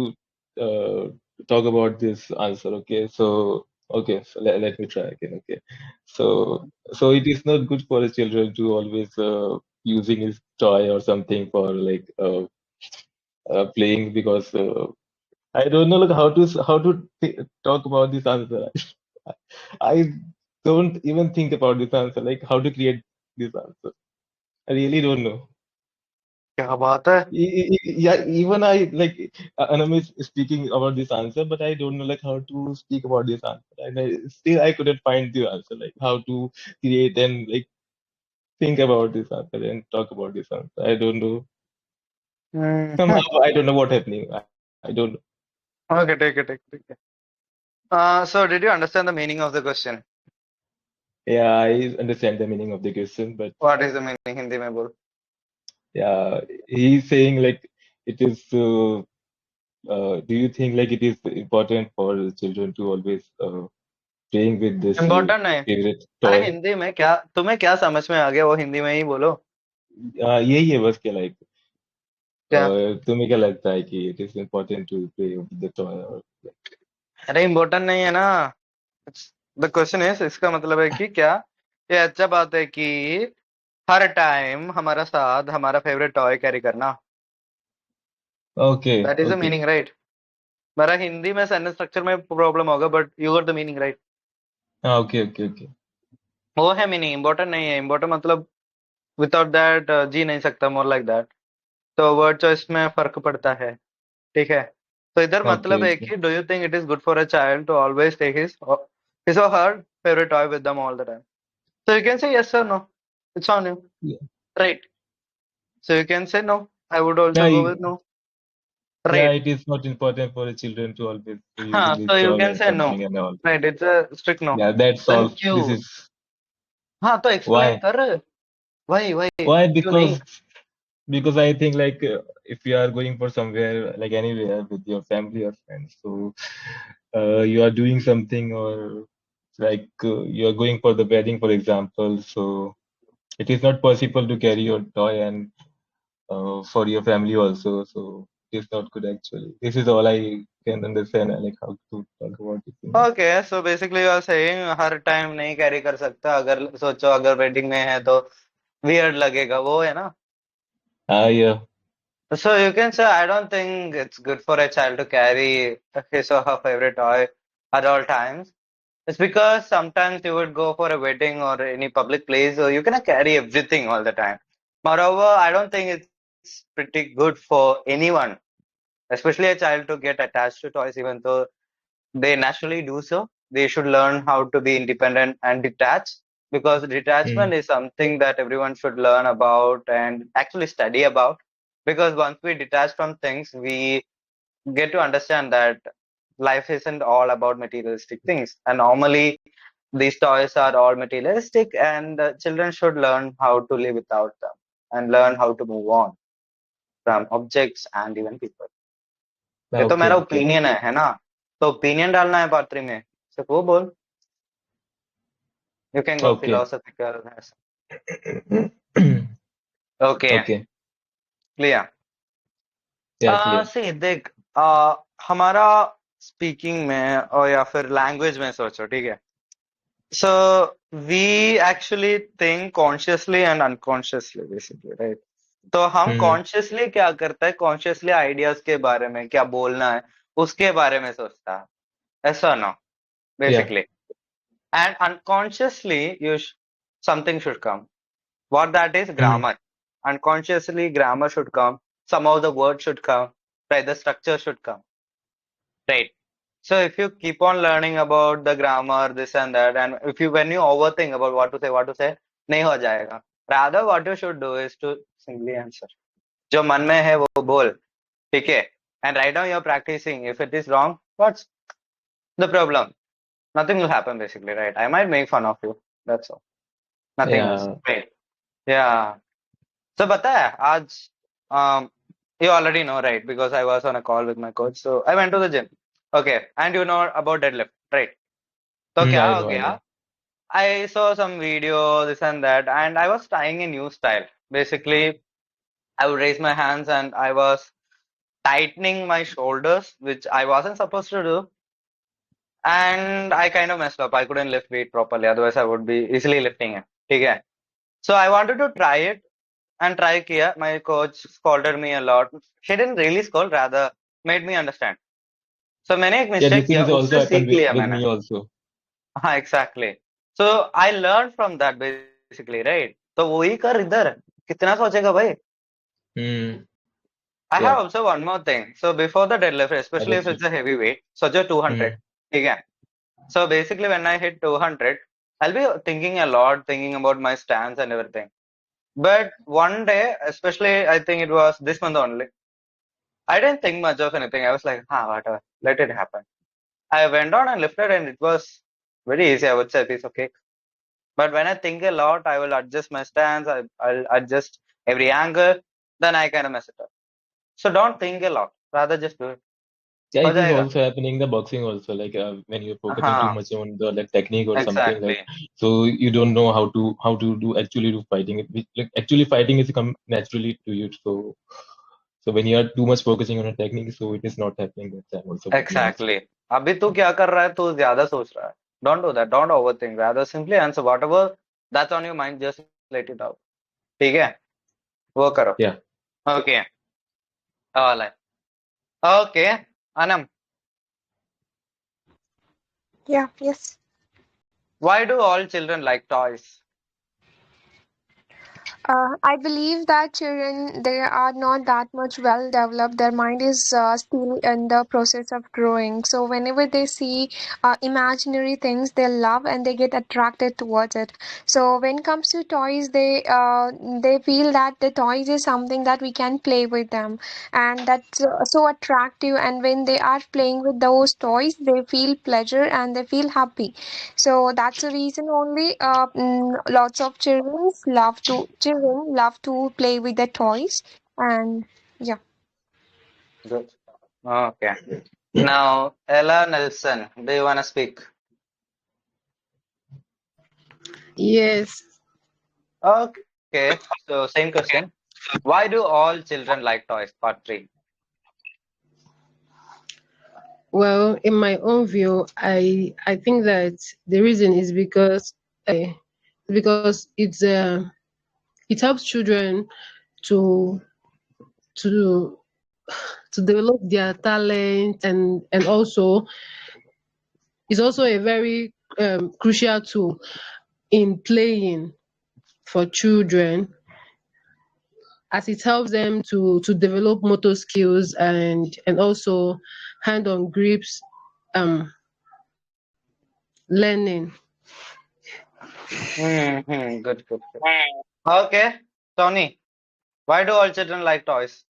[SPEAKER 2] talk about this answer. Okay, so Okay, so let me try again. Okay, so it is not good for the children to always using his toy or something for like playing because I don't know like how to talk about this answer. I don't even think about this answer, like how to create this answer. I really don't know.
[SPEAKER 1] क्या बात है?
[SPEAKER 2] Yeah, even I like Anam is speaking about this answer, but I don't know like how to speak about this answer. And still I couldn't find the answer, like how to create and like think about this answer and talk about this answer. I don't know. Somehow
[SPEAKER 1] Mhm.
[SPEAKER 2] I don't know what happening. I don't know.
[SPEAKER 1] Okay, take it. So did you understand the meaning of the question?
[SPEAKER 2] Yeah, I understand the meaning of the question, but
[SPEAKER 1] What is the meaning? Hindi में बोल.
[SPEAKER 2] yeah, he's saying like it is. Do you think like it is important for children to always playing with this
[SPEAKER 1] Important नहीं.
[SPEAKER 2] favorite
[SPEAKER 1] अरे
[SPEAKER 2] toy?
[SPEAKER 1] Hindi में क्या तुम्हें क्या समझ में आ गया वो हिंदी में ही बोलो.
[SPEAKER 2] यही है बस क्या like
[SPEAKER 1] क्या?
[SPEAKER 2] तुम्हें क्या लगता है कि it is important to play with the toy or
[SPEAKER 1] अरे इम्पोर्टेंट नहीं है ना. द क्वेश्चन इज इसका मतलब है कि क्या ये अच्छा बात है कि हर टाइम हमारा साथ हमारा फेवरेट टॉय कैरी करना.
[SPEAKER 2] okay
[SPEAKER 1] that is the
[SPEAKER 2] okay
[SPEAKER 1] meaning right. मेरा हिंदी में सेंटेंस स्ट्रक्चर में प्रॉब्लम होगा but you got the meaning right.
[SPEAKER 2] okay okay okay
[SPEAKER 1] वो है मीनिंग. इम्पोर्टेंट नहीं है. इम्पोर्टेंट मतलब विदाउट दैट जी नहीं सकता. More like that. तो वर्ड चॉइस में फर्क पड़ता है. ठीक है. तो इधर मतलब
[SPEAKER 2] okay
[SPEAKER 1] है
[SPEAKER 2] okay
[SPEAKER 1] कि do you think it is good for a child to always take his और her favourite toy with them all the time. So you can say yes or no. It's on you.
[SPEAKER 2] yeah
[SPEAKER 1] Right. So you can say no. I would also
[SPEAKER 2] yeah,
[SPEAKER 1] go with no.
[SPEAKER 2] yeah,
[SPEAKER 1] Right.
[SPEAKER 2] it is not important for the children to always using
[SPEAKER 1] हाँ,
[SPEAKER 2] this
[SPEAKER 1] so you
[SPEAKER 2] toy
[SPEAKER 1] can
[SPEAKER 2] or
[SPEAKER 1] say no.
[SPEAKER 2] something and all.
[SPEAKER 1] Right. It's a strict no.
[SPEAKER 2] Yeah, that's
[SPEAKER 1] Then
[SPEAKER 2] all. This
[SPEAKER 1] क्यों?
[SPEAKER 2] is
[SPEAKER 1] हाँ तो explain
[SPEAKER 2] why.
[SPEAKER 1] कर. वही
[SPEAKER 2] Why?
[SPEAKER 1] क्यों नहीं?
[SPEAKER 2] Because I think like if you are going for somewhere like anywhere with your family or friends, so you are doing something or like you are going for the wedding, for example, so it is not possible to carry your toy and for your family also. So it is not good actually. This is all I can understand like how to talk about this thing.
[SPEAKER 1] Okay, so basically you are saying her time नहीं carry कर सकता. अगर सोचो अगर wedding में है तो weird लगेगा. वो है ना.
[SPEAKER 2] Ah, yeah.
[SPEAKER 1] So you can say I don't think it's good for a child to carry his or her favorite toy at all times. It's because sometimes you would go for a wedding or any public place, so you cannot carry everything all the time. Moreover, I don't think it's pretty good for anyone, especially a child, to get attached to toys, even though they naturally do so. They should learn how to be independent and detached, because
[SPEAKER 2] Mm,
[SPEAKER 1] detachment is something that everyone should learn about and actually study about. Because once we detach from things, we get to understand that life isn't all about materialistic things. And normally, these toys are all materialistic, and children should learn how to live without them and learn how to move on from objects and even people. ये तो
[SPEAKER 2] okay,
[SPEAKER 1] मेरा
[SPEAKER 2] okay.
[SPEAKER 1] Opinion है ना. तो opinion डालना है part 3 में. सिर्फ वो बोल. You can go
[SPEAKER 2] Okay.
[SPEAKER 1] Philosophical. Okay.
[SPEAKER 2] Okay.
[SPEAKER 1] Clear.
[SPEAKER 2] Yeah, clear.
[SPEAKER 1] सी देख. हमारा स्पीकिंग में और या फिर लैंग्वेज में सोचो. ठीक है. So we actually think consciously and unconsciously basically, right? तो हम
[SPEAKER 2] Mm,
[SPEAKER 1] कॉन्शियसली क्या करता है. कॉन्शियसली आइडियाज के बारे में क्या बोलना है उसके बारे में सोचता है. ऐसा ना
[SPEAKER 2] yeah.
[SPEAKER 1] Basically. And unconsciously something should come. What that is?
[SPEAKER 2] Mm,
[SPEAKER 1] Grammar. Unconsciously grammar should come. Some of the words should come. Right? The structure should come. Right. So if you keep on learning about the grammar, this and that, and if you when you overthink about what to say, नहीं हो जाएगा. Rather, what you should do is to simply answer. जो मन में है वो बोल. ठीक है. And right now you're practicing. If it is wrong, what's the problem? Nothing will happen basically, right? I might make fun of you. That's all. Nothing else.
[SPEAKER 2] yeah.
[SPEAKER 1] Right. Yeah. So पता है आज you already know, right? Because I was on a call with my coach. So I went to the gym. Okay. And you know about deadlift, right? तो क्या
[SPEAKER 2] I
[SPEAKER 1] हो
[SPEAKER 2] know, I
[SPEAKER 1] गया.
[SPEAKER 2] know.
[SPEAKER 1] I saw some video, this and that, and I was trying a new style. Basically, I would raise my hands and I was tightening my shoulders, which I wasn't supposed to do. and I kind of messed up. I couldn't lift weight properly. Otherwise, I would be easily lifting it. Okay. So I wanted to try it and try Kia. My coach scolded me a lot. She didn't really scold, rather made me understand. So मैंने एक
[SPEAKER 2] Yeah,
[SPEAKER 1] mistake
[SPEAKER 2] this
[SPEAKER 1] किया,
[SPEAKER 2] thing also
[SPEAKER 1] उससे
[SPEAKER 2] happened
[SPEAKER 1] सीख लिया
[SPEAKER 2] with
[SPEAKER 1] मैंने.
[SPEAKER 2] me also.
[SPEAKER 1] हाँ, exactly. So I learned from that basically, right? तो वही कर इधर. कितना सोचेगा भाई?
[SPEAKER 2] Hmm.
[SPEAKER 1] I have
[SPEAKER 2] Yeah,
[SPEAKER 1] also one more thing. So before the deadlift, especially if
[SPEAKER 2] obviously.
[SPEAKER 1] it's a heavy weight, so just 200.
[SPEAKER 2] Hmm.
[SPEAKER 1] Okay. So basically, when I hit 200, I'll be thinking a lot, thinking about my stance and everything. But one day, especially, I think it was this month only, I didn't think much of anything. I was like, whatever, let it happen. I went on and lifted, and it was very easy. I would say a piece of cake. But when I think a lot, I will adjust my stance. I'll adjust every angle. Then I kind of mess it up. So don't think a lot. Rather just do it.
[SPEAKER 2] Yeah,
[SPEAKER 1] हो
[SPEAKER 2] it is
[SPEAKER 1] जाएगा.
[SPEAKER 2] also happening in the boxing also. Like when you're focusing too
[SPEAKER 1] हाँ,
[SPEAKER 2] much on the like technique or something, like
[SPEAKER 1] exactly.
[SPEAKER 2] so you don't know how to do actually do fighting. Like actually fighting is come naturally to you. So when you are too much focusing on a technique, so it is not happening that time also with me also.
[SPEAKER 1] Exactly. अभी तू क्या कर रहा है? तू ज्यादा सोच रहा है. Don't do that. Don't overthink. Rather simply answer whatever that's on your mind. Just let it out. ठीक है? वो करो.
[SPEAKER 2] Yeah.
[SPEAKER 1] Okay. Alright. Okay. Anam,
[SPEAKER 6] Yeah, yes.
[SPEAKER 1] why do all children like toys?
[SPEAKER 6] I believe that children, they are not that much well developed. Their mind is still in the process of growing. So whenever they see imaginary things, they love and they get attracted towards it. So when it comes to toys, they feel that the toys is something that we can play with them, and that's so attractive. And when they are playing with those toys, they feel pleasure and they feel happy. So that's the reason only lots of children love to play with their toys, and yeah.
[SPEAKER 1] Good. Okay. Now, Ella Nelson, do you want to speak?
[SPEAKER 7] Yes.
[SPEAKER 1] Okay. So, same question. Why do all children like toys? Part 3.
[SPEAKER 7] Well, in my own view, I think that the reason is because it helps children to to to develop their talent, and also it's also a very crucial tool in playing for children, as it helps them to develop motor skills and also hand-on grips, um learning.
[SPEAKER 1] Good, good, good. Okay. Tony, why do all children like toys?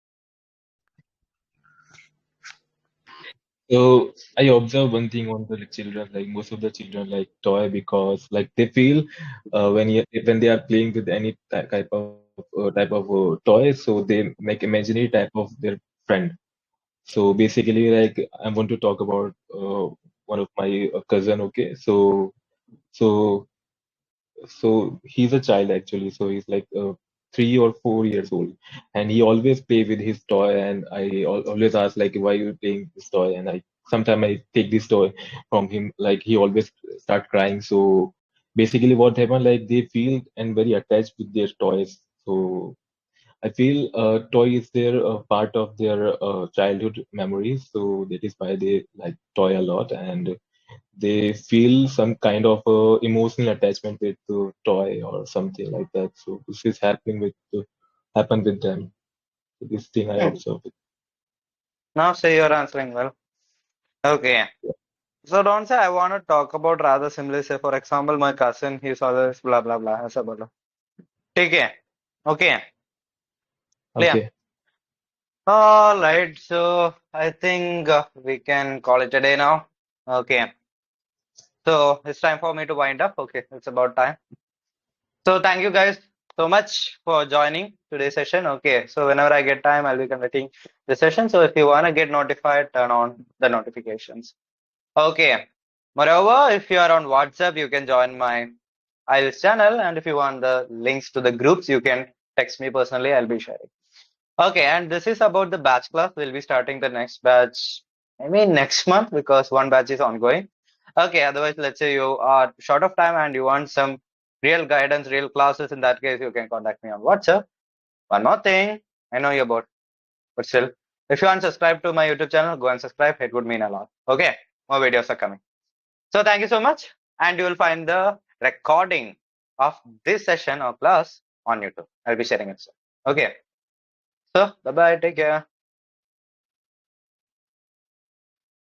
[SPEAKER 2] So I observe one thing on the children, like most of the children like toy because like they feel when they are playing with any type of toy, so they make imaginary type of their friend. So basically, like I want to talk about one of my cousin. Okay, so so he's a child actually, so he's like 3 or 4 years old, and he always play with his toy, and always ask like, why you playing this toy? And I sometimes I take this toy from him, like he always start crying. So basically what happened, like they feel and very attached with their toys. So I feel toy is their part of their childhood memories, so that is why they like toy a lot, and they feel some kind of emotional attachment with the toy or something like that. So this is happening happen with them. So this thing I
[SPEAKER 1] Hmm.
[SPEAKER 2] observed.
[SPEAKER 1] Now say you're answering well. Okay. So don't say I want to talk about, rather simply say, for example, my cousin, he's always blah blah blah. ऐसा बोलो. ठीक है. Okay. Clear.
[SPEAKER 2] Okay.
[SPEAKER 1] All right. So I think we can call it a day now. Okay. So it's time for me to wind up. Okay. It's about time. So thank you guys so much for joining today's session. Okay. So whenever I get time, I'll be conducting the session. So if you want to get notified, turn on the notifications. Okay. Moreover, if you are on WhatsApp, you can join my IELTS channel. And if you want the links to the groups, you can text me personally. I'll be sharing. Okay. And this is about the batch class. We'll be starting the next batch, I mean, next month, because one batch is ongoing. Okay, otherwise, let's say you are short of time and you want some real guidance, real classes. In that case, you can contact me on WhatsApp. One more thing, I know you're bored, but still, if you aren't subscribed to my YouTube channel, go and subscribe. It would mean a lot. Okay, more videos are coming. So thank you so much, and you will find the recording of this session or class on YouTube. I'll be sharing it soon. Okay, so bye bye, take care.